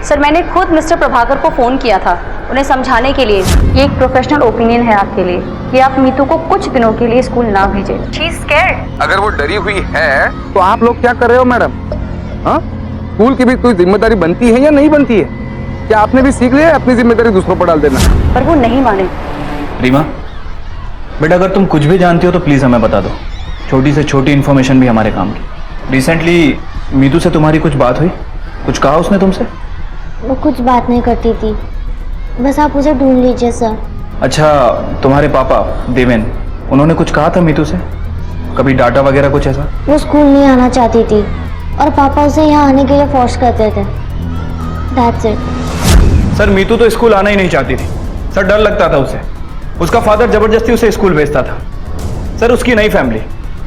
सर मैंने खुद मिस्टर प्रभाकर को फोन किया था उन्हें समझाने के लिए। ये एक प्रोफेशनल ओपिनियन है आपके लिए कि आप मीतू को कुछ दिनों के लिए स्कूल ना भेजें। She is scared. अगर वो डरी हुई है तो आप लोग क्या कर रहे हो मैडम? हाँ, स्कूल की भी कोई जिम्मेदारी बनती है या नहीं बनती है? क्या आपने भी सीख लिया है अपनी जिम्मेदारी दूसरों पर डाल देना? पर वो नहीं माने। रीमा बेटा, अगर तुम कुछ भी जानती हो तो प्लीज हमें बता दो। छोटी से छोटी इन्फॉर्मेशन भी हमारे काम की। रिसेंटली मीतू से तुम्हारी कुछ बात हुई? कुछ कहा उसने तुमसे? वो कुछ बात नहीं करती थी, बस आप उसे ढूंढ लीजिए सर। अच्छा, तुम्हारे पापा देवेन, उन्होंने कुछ कहा था मीतू से? कभी डाटा वगैरह कुछ ऐसा? वो स्कूल नहीं आना चाहती थी और पापा उसे यहाँ आने के लिए फोर्स करते थे। That's it। सर मीतू तो स्कूल आना ही नहीं चाहती थी सर, डर लगता था उसे। उसका फादर जबरदस्ती उसे स्कूल भेजता था। सर उसकी नई फैमिली,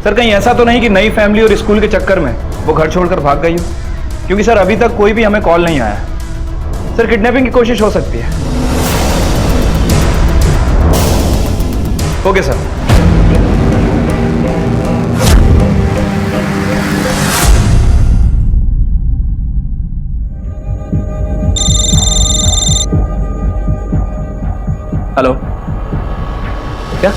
सर कहीं ऐसा तो नहीं कि नई फैमिली और स्कूल के चक्कर में वो घर छोड़कर भाग गई हो? क्योंकि सर अभी तक कोई भी हमें कॉल नहीं आया। सर किडनैपिंग की कोशिश हो सकती है। Okay sir. हेलो, क्या?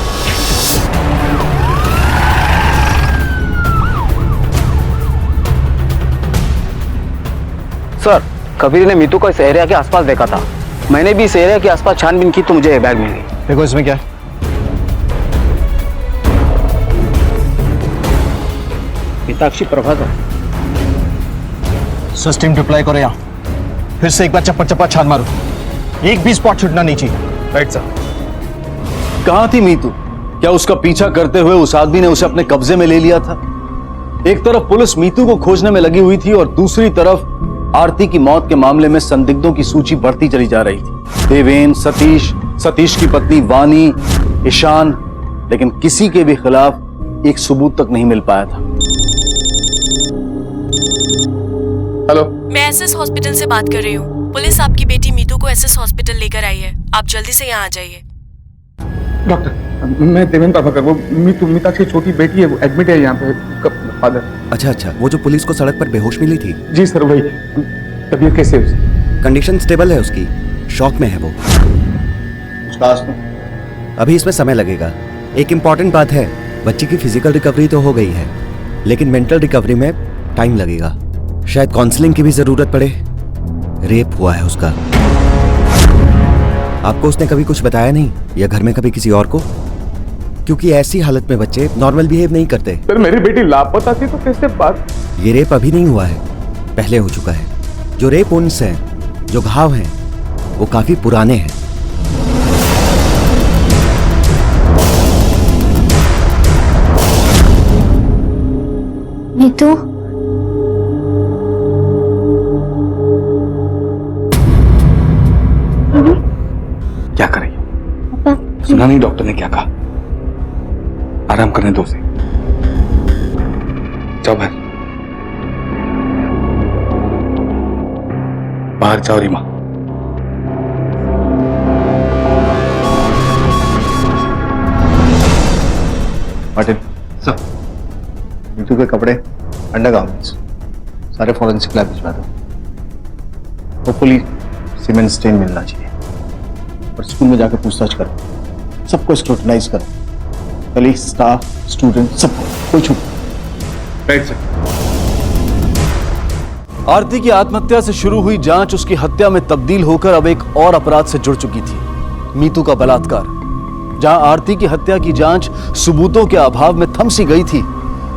सर, कबीर ने मीतू को इस एरिया के आसपास देखा था। मैंने भी इस एरिया के आसपास छानबीन की तो मुझे ये बैग मिल गई। देखो इसमें क्या है। पिताक्षी प्रभाकर। सर्च टीम डिप्लॉय करो यहाँ। फिर से एक बार चप्पा चप्पा छान मारो, एक भी स्पॉट छूटना नहीं चाहिए। Right sir. कहां थी मीतू? क्या उसका पीछा करते हुए उस आदमी ने उसे अपने कब्जे में ले लिया था? एक तरफ पुलिस मीतू को खोजने में लगी हुई थी और दूसरी तरफ आरती की मौत के मामले में संदिग्धों की सूची बढ़ती चली जा रही थी। देवेन, सतीश, सतीश की पत्नी वानी, ईशान, लेकिन किसी के भी खिलाफ एक सबूत तक नहीं मिल पाया था। हेलो, मैं एसएस हॉस्पिटल से बात कर रही हूँ। पुलिस आपकी बेटी मीतू को एसएस हॉस्पिटल लेकर आई है। आप जल्दी से यहाँ आ जाइए। डॉक्टर, मैं देवेंद्र प्रभाकर, वो मीता की छोटी बेटी है, वो एडमिट है यहाँ पे, फादर। अच्छा, वो जो पुलिस को सड़क पर बेहोश मिली थी? जी सर, वही। तबीयत कैसे है उसकी? कंडीशन स्टेबल है उसकी, शॉक में है वो। अभी इसमें समय लगेगा। एक इम्पॉर्टेंट बात है, बच्ची की फिजिकल रिकवरी तो हो गई है, लेकिन मेंटल रिकवरी में टाइम लगेगा। शायद काउंसलिंग की भी जरूरत पड़े। रेप हुआ है उसका। आपको उसने कभी कुछ बताया नहीं, या घर में कभी किसी और को? क्योंकि ऐसी हालत में बच्चे नॉर्मल बिहेव नहीं करते। सर मेरी बेटी लापता थी तो कैसे बात? ये रेप अभी नहीं हुआ है, पहले हो चुका है। जो रेप वुंड्स हैं, जो घाव हैं, वो काफी पुराने हैं। मीतू, क्या कर रही है? सुना नहीं डॉक्टर ने क्या कहा? आराम करने दो उसे। जाओ बाहर जाओ रीमा। मार्टिन सर, मीतू के कपड़े, अंडरगारमेंट्स सारे फॉरेंसिक लैब भिजवा दो। होपफुली सीमेंट स्टेन मिलना चाहिए। और स्कूल में जाकर पूछताछ करो, सबको स्क्रूटनाइज करो, कलीग, स्टाफ, स्टूडेंट, सबको, कोई छूट। Right sir. आरती की आत्महत्या से शुरू हुई जांच उसकी हत्या में तब्दील होकर अब एक और अपराध से जुड़ चुकी थी, मीतू का बलात्कार। जहां आरती की हत्या की जांच सबूतों के अभाव में थम सी गई थी,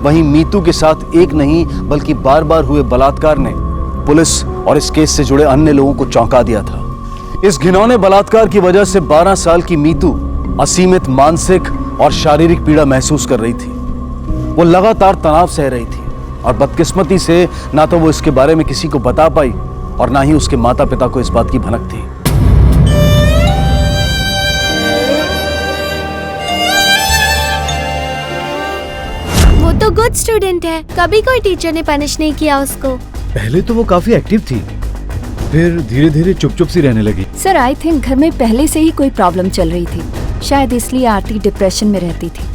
वहीं मीतू के साथ एक नहीं बल्कि बार बार हुए बलात्कार ने पुलिस और इस केस से जुड़े अन्य लोगों को चौंका दिया था। इस घिनौने बलात्कार की वजह से 12 साल की मीतू असीमित मानसिक और शारीरिक पीड़ा महसूस कर रही थी। वो लगातार तनाव सह रही थी, और बदकिस्मती से ना तो वो इसके बारे में किसी को बता पाई और ना ही उसके माता पिता को इस बात की भनक थी। वो तो गुड स्टूडेंट है, कभी कोई टीचर ने पनिश नहीं किया उसको। पहले तो वो काफी एक्टिव थी, फिर धीरे धीरे चुप चुप सी रहने लगी। सर आई थिंक घर में पहले से ही कोई प्रॉब्लम चल रही थी, शायद इसलिए आरती डिप्रेशन में रहती थी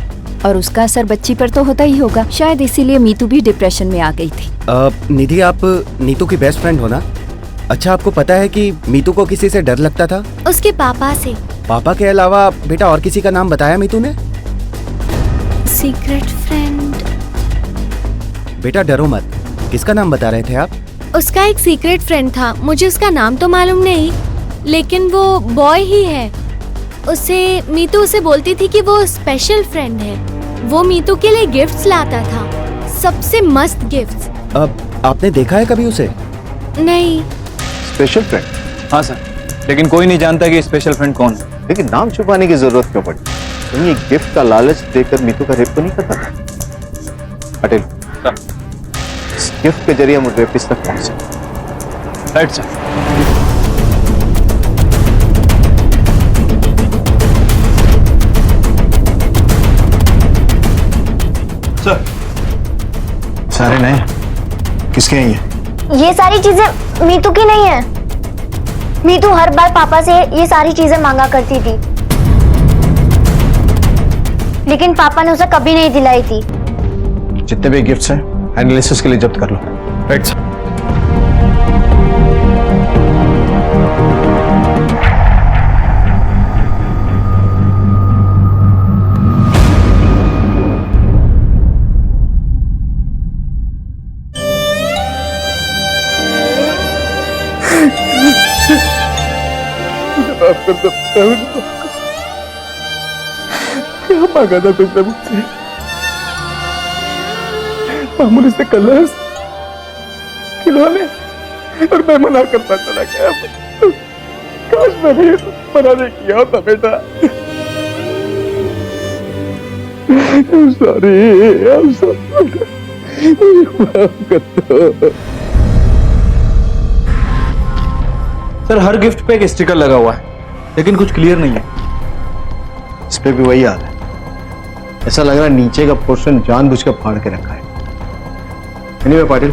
और उसका असर बच्ची पर तो होता ही होगा, शायद इसीलिए मीतू भी डिप्रेशन में आ गई थी। निधि, आप नीतू की बेस्ट फ्रेंड हो ना? अच्छा, आपको पता है कि मीतू को किसी से डर लगता था? उसके पापा से। पापा के अलावा बेटा और किसी का नाम बताया मीतू ने? Secret friend. बेटा डरो मत, किसका नाम बता रहे थे आप? उसका एक सीक्रेट फ्रेंड था, मुझे उसका नाम तो मालूम नहीं, लेकिन वो बॉय ही है। मीतू उसे बोलती थी कि वो स्पेशल फ्रेंड है। वो मीतू के लिए गिफ्ट्स लाता था, सबसे मस्त गिफ्ट्स। अब आपने देखा है कभी उसे? नहीं। Special friend? हाँ सर, लेकिन कोई नहीं जानता कि स्पेशल फ्रेंड कौन है। लेकिन नाम छुपाने की जरूरत क्यों पड़ी? कहीं ये गिफ्ट का लालच देकर मीतू का रेप तो नहीं करता था? पटेल, इस गिफ्ट के जरिए हम रेपिस्ट तक पहुंचे। Right sir. सर, सारे नए किसके हैं ये सारी चीजें मीतू की नहीं है। मीतू हर बार पापा से ये सारी चीजें मांगा करती थी, लेकिन पापा ने उसे कभी नहीं दिलाई थी। जितने भी गिफ्ट्स हैं एनालिसिस के लिए जब्त कर लो। Right sir. क्या मांगा था तुमने मुझसे? मामूली से कलर्स, खिलौने, और मैं मना करता चला गया। काश मैंने ये मना नहीं किया होता बेटा। सॉरी, माफ कर दो। सर, हर गिफ्ट पे एक स्टिकर लगा हुआ है, लेकिन कुछ क्लियर नहीं है। इस पे भी वही हाल है। ऐसा लग रहा है नीचे का पोर्शन जानबूझकर फाड़ के रखा है। एनीवे पाटिल,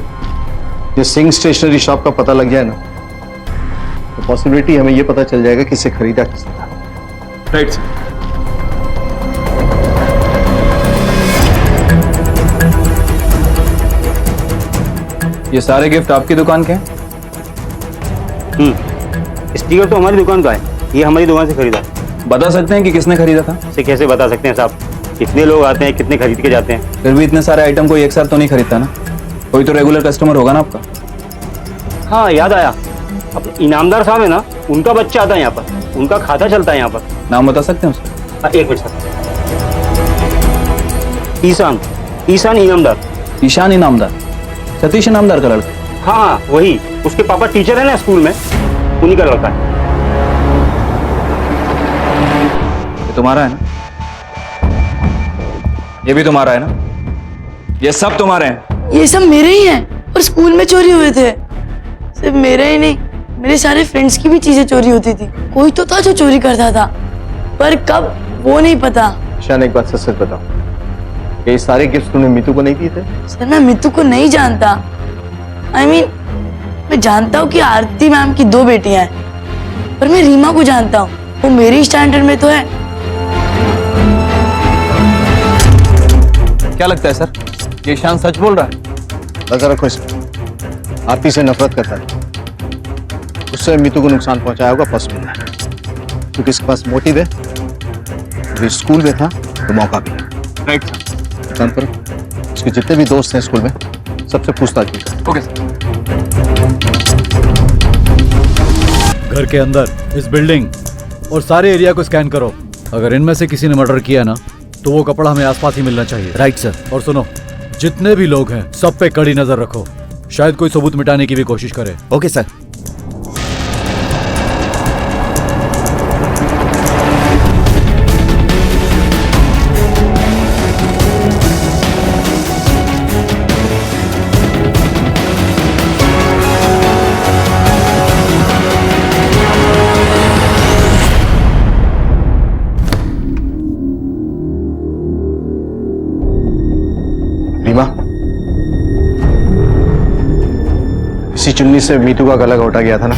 ये सिंह स्टेशनरी शॉप का पता लग जाए ना, तो पॉसिबिलिटी हमें ये पता चल जाएगा कि इसे खरीदा किसने था। Right sir. ये सारे गिफ्ट आपकी दुकान के हैं? स्टिकर तो हमारी दुकान का है, ये हमारी दुकान से खरीदा। बता सकते हैं कि किसने खरीदा था? इसे कैसे बता सकते हैं साहब, कितने लोग आते हैं, कितने खरीद के जाते हैं। फिर भी इतने सारे आइटम कोई एक साथ तो नहीं खरीदता ना, कोई तो रेगुलर कस्टमर होगा ना आपका। हाँ याद आया, अब इनामदार साहब है ना, उनका बच्चा आता है यहाँ पर, उनका खाता चलता है यहाँ पर। नाम बता सकते हैं उसका? एक मिनट सर। ईशान इनामदार। ईशान इनामदार? सतीश इनामदार का लड़का? हाँ वही, उसके पापा टीचर है ना स्कूल में, उन्हीं का लड़का है। ये तुम्हारा है ना? ये भी तुम्हारा है ना? ये सब तुम्हारे हैं? ये सब मेरे ही हैं और स्कूल में चोरी हुए थे। सिर्फ मेरे ही नहीं, मेरे सारे फ्रेंड्स की भी चीजें चोरी होती थी। कोई तो था जो चोरी करता था, पर कब वो नहीं पता। ईशान, एक बात सच बताओ, ये सारे गिफ्ट तुमने मीतू को नहीं दिए थे? सर, मैं मीतू को नहीं जानता। I mean, मैं जानता हूँ कि आरती मैम की 2 बेटियां हैं, पर मैं रीमा को जानता हूँ, वो मेरी स्टैंडर्ड में तो है। क्या लगता है सर, ये ईशान सच बोल रहा है? नजर रखो इसमें। आरती से नफरत करता है, उससे मीतू को नुकसान पहुंचाया होगा फर्स्ट में, क्योंकि इसके पास मोटिव है। अभी स्कूल में था तो मौका भी। Right sir. काम करो, उसके जितने भी दोस्त हैं स्कूल में, सबसे पूछताछ की। Okay sir. घर के अंदर, इस बिल्डिंग और सारे एरिया को स्कैन करो। अगर इनमें से किसी ने मर्डर किया ना, तो वो कपड़ा हमें आसपास ही मिलना चाहिए। Right sir. और सुनो, जितने भी लोग हैं सब पे कड़ी नजर रखो, शायद कोई सबूत मिटाने की भी कोशिश करे। Okay sir. रीमा, इसी चुन्नी से मीतू का गला घोटा गया था ना?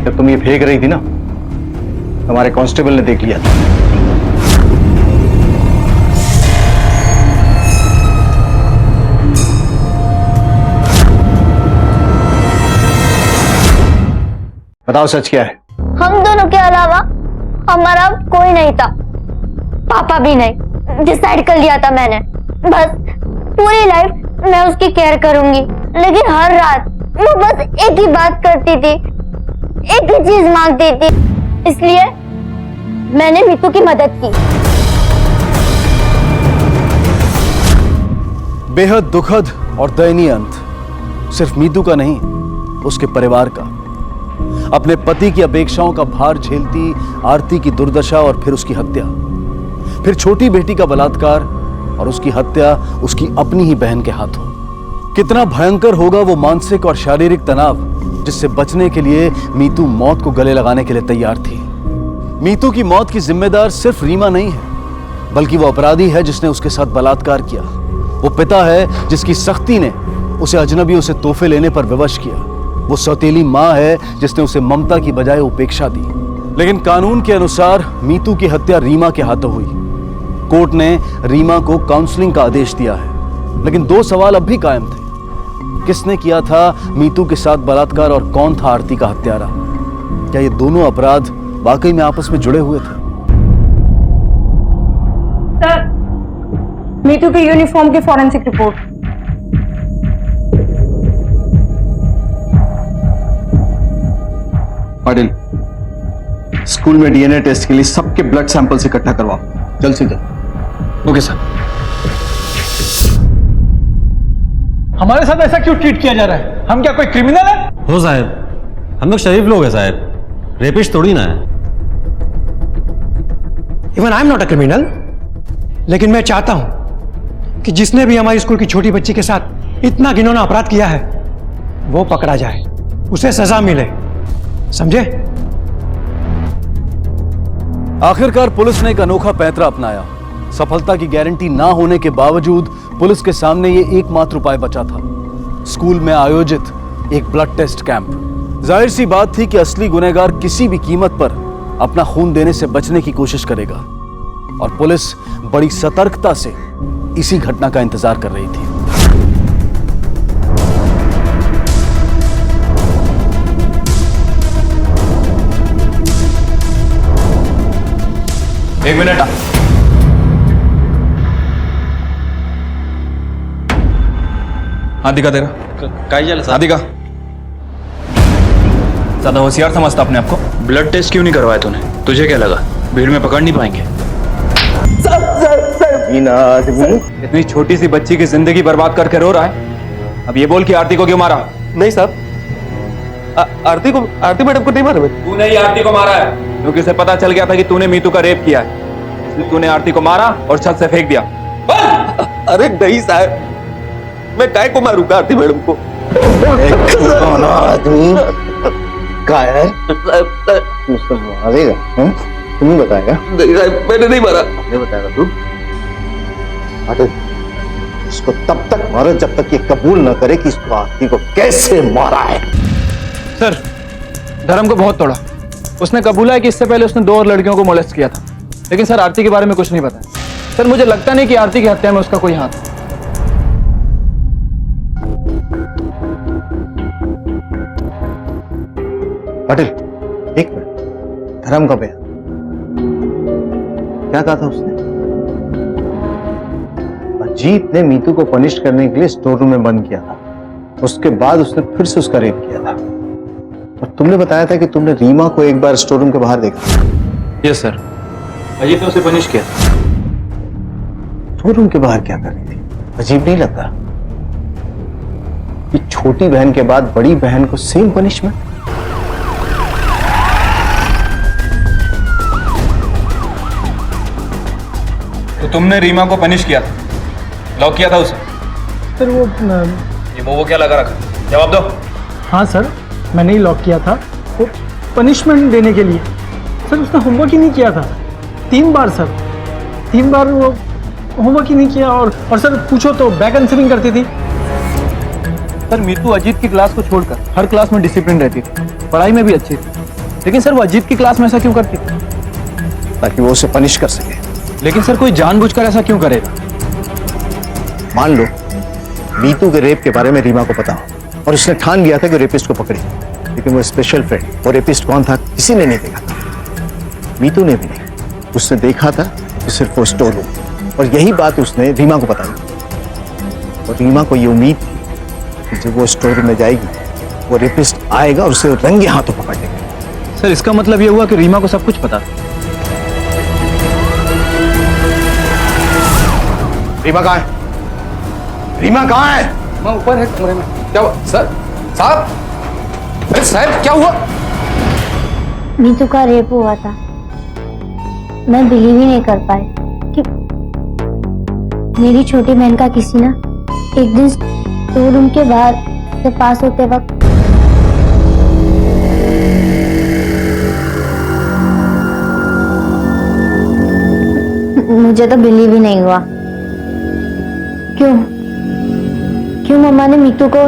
जब तुम ये फेंक रही थी ना, हमारे कांस्टेबल ने देख लिया था। बताओ सच क्या है? हम दोनों के अलावा हमारा कोई नहीं था, पापा भी नहीं। डिसाइड कर लिया था मैंने, बस पूरी लाइफ मैं उसकी केयर करूंगी। लेकिन हर रात वो बस एक ही बात करती थी, एक ही चीज मांगती थी। इसलिए मैंने मीतू की मदद की। बेहद दुखद और दयनीय अंत सिर्फ मीतू का नहीं, उसके परिवार का। अपने पति की अपेक्षाओं का भार झेलती आरती की दुर्दशा और फिर उसकी हत्या, फिर छोटी बेटी का बलात्कार और उसकी हत्या उसकी अपनी ही बहन के हाथों। कितना भयंकर होगा वो मानसिक और शारीरिक तनाव जिससे बचने के लिए मीतू मौत को गले लगाने के लिए तैयार थी। मीतू की मौत की जिम्मेदार सिर्फ रीमा नहीं है, बल्कि वो अपराधी है जिसने उसके साथ बलात्कार किया। वो पिता है जिसकी सख्ती ने उसे अजनबियों से तोहफे लेने पर विवश किया। वो सौतेली मां है जिसने उसे ममता की बजाय उपेक्षा दी। लेकिन कानून के अनुसार मीतू की हत्या रीमा के हाथों हुई। कोर्ट ने रीमा को काउंसलिंग का आदेश दिया है, लेकिन दो सवाल अब भी कायम थे। किसने किया था मीतू के साथ बलात्कार और कौन था आरती का हत्यारा? क्या ये दोनों अपराध वाकई में आपस में जुड़े हुए थे? सर, मीतू के यूनिफॉर्म की फॉरेंसिक रिपोर्ट। पाटिल, स्कूल में डीएनए टेस्ट के लिए सबके ब्लड सैंपल्स इकट्ठा करवाओ, जल्द से जल्द। Okay sir. हमारे साथ ऐसा क्यों ट्रीट किया जा रहा है? हम क्या कोई क्रिमिनल है? हो साहब, हम लोग शरीफ लोग हैं साहब, रेपिस्ट थोड़ी ना है। Even I am not a criminal, लेकिन मैं चाहता हूं कि जिसने भी हमारी स्कूल की छोटी बच्ची के साथ इतना घिनौना अपराध किया है वो पकड़ा जाए, उसे सजा मिले, समझे? आखिरकार पुलिस ने एक अनोखा पैंतरा अपनाया। सफलता की गारंटी ना होने के बावजूद पुलिस के सामने ये एकमात्र उपाय बचा था, स्कूल में आयोजित एक ब्लड टेस्ट कैंप। जाहिर सी बात थी कि असली गुनहगार किसी भी कीमत पर अपना खून देने से बचने की कोशिश करेगा, और पुलिस बड़ी सतर्कता से इसी घटना का इंतजार कर रही थी। एक मिनट। हाथ दिखा तेरा। काय झालं हाथ दिखा। ज्यादा होशियार समझता अपने आपको? ब्लड टेस्ट क्यों नहीं करवाया तूने? तुझे क्या लगा भीड़ में पकड़ नहीं पाएंगे? इतनी छोटी सी बच्ची की जिंदगी बर्बाद करके रो रहा है। अब ये बोल कि आरती को क्यों मारा? नहीं साहब, आरती मैडम को नहीं मारा। तूने ही आरती को मारा है, क्योंकि उसे पता चल गया था कि तूने मीतू का रेप किया है, इसलिए तूने आरती को मारा और छत से फेंक दिया। अरे नहीं साहब, मैं काय को मारूंगा आरती मैडम को? कौन आदमी कायर मुझको मारेगा? तुम्हें बताएगा? नहीं साहब, मैंने नहीं मारा। आपने बताएगा तू? इसको तब तक मारो जब तक ये कबूल न करे कि इसको आरती को कैसे मारा है। सर, धर्म को बहुत तोड़ा। उसने कबूला है कि इससे पहले उसने 2 और लड़कियों को मोलेस्ट किया था, लेकिन सर आरती के बारे में कुछ नहीं बताया। सर, मुझे लगता नहीं कि आरती की हत्या में उसका कोई हाथ है। पाटिल, एक मिनट। धर्म का बयान क्या कहा था उसने? अजीत ने मीतू को पनिश करने के लिए स्टोर रूम में बंद किया था, उसके बाद उसने फिर से उसका रेप किया था, और तुमने बताया था कि तुमने रीमा को एक बार स्टोर रूम के बाहर देखा। यस सर, अजीत ने उसे पनिश किया। स्टोर रूम के बाहर क्या कर रही थी? अजीब नहीं लगता कि छोटी बहन के बाद बड़ी बहन को सेम पनिशमेंट? तो तुमने रीमा को पनिश किया था, लॉक किया था उसे? सर वो क्या लगा रखा? जवाब दो। हाँ सर, मैंने ही लॉक किया था, वो पनिशमेंट देने के लिए। सर, उसने होमवर्क ही नहीं किया था 3 बार सर, 3 बार वो होमवर्क ही नहीं किया और सर पूछो तो बैक एंड सिविंग करती थी। सर मीतू अजीत की क्लास को छोड़कर हर क्लास में डिसिप्लिन रहती थी, पढ़ाई में भी अच्छी थी, लेकिन सर वो अजीत की क्लास में ऐसा क्यों करती थी? ताकि वो उसे पनिश कर सके। लेकिन सर कोई जानबूझकर ऐसा क्यों करेगा? मान लो मीतू के रेप के बारे में रीमा को पता हो और उसने ठान लिया था कि रेपिस्ट को पकड़े, लेकिन वो स्पेशल फ्रेंड, वो रेपिस्ट कौन था किसी ने नहीं देखा था, मीतू ने भी नहीं। उसने देखा था कि सिर्फ वो स्टोर रूम, और यही बात उसने रीमा को बताई। और रीमा को ये उम्मीद थी कि जब वो स्टोर रूम में जाएगी वो रेपिस्ट आएगा और उसे रंगे हाथों पकड़ लेगा। सर इसका मतलब ये हुआ कि रीमा को सब कुछ पता था। रीमा कहाँ है? रीमा कहाँ है? मैं ऊपर है कमरे में। क्या हुआ सर? साहब, अरे साहब क्या हुआ? मीतू का रेप हुआ था। मैं बिलीव ही नहीं कर पाई कि मेरी छोटी बहन का किसी ना एक दिन स्टोर रूम के बाहर से पास होते वक्त मुझे तो बिलीव ही नहीं हुआ। क्यों मम्मा ने मीतू को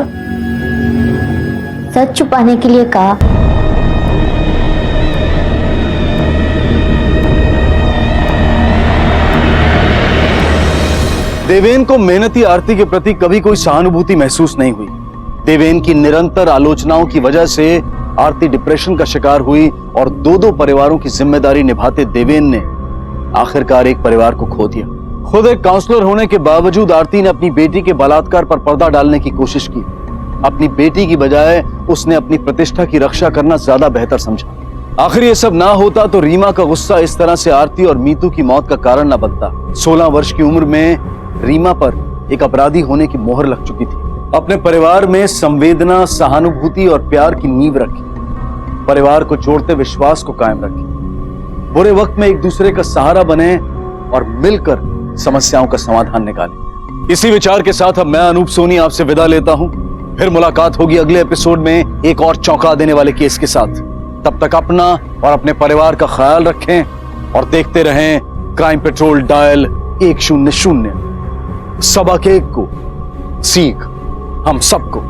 सच छुपाने के लिए कहा? देवेन को मेहनती आरती के प्रति कभी कोई सहानुभूति महसूस नहीं हुई। देवेन की निरंतर आलोचनाओं की वजह से आरती डिप्रेशन का शिकार हुई और दो परिवारों की जिम्मेदारी निभाते देवेन ने आखिरकार एक परिवार को खो दिया। खुद एक काउंसलर होने के बावजूद आरती ने अपनी बेटी के बलात्कार पर पर्दा डालने की कोशिश की। अपनी बेटी की बजाय उसने अपनी प्रतिष्ठा की रक्षा करना ज्यादा बेहतर समझा। आखिर ये सब ना होता तो रीमा का गुस्सा इस तरह से आरती और मीतू की मौत का कारण न बनता। 16 वर्ष की उम्र में रीमा पर एक अपराधी होने की मोहर लग चुकी थी। अपने परिवार में संवेदना, सहानुभूति और प्यार की नींव रखी। परिवार को जोड़ते विश्वास को कायम रखी। बुरे वक्त में एक दूसरे का सहारा बने और मिलकर समस्याओं का समाधान निकाले। इसी विचार के साथ अब मैं अनूप सोनी आपसे विदा लेता हूं। फिर मुलाकात होगी अगले एपिसोड में एक और चौंका देने वाले केस के साथ। तब तक अपना और अपने परिवार का ख्याल रखें और देखते रहें क्राइम पेट्रोल डायल 100। सबक एक को सीख हम सबको।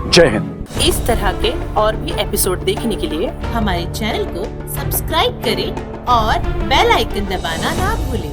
जय हिंद। इस तरह के और भी एपिसोड देखने के लिए हमारे चैनल को सब्सक्राइब करें और बेल आइकन दबाना ना भूलें।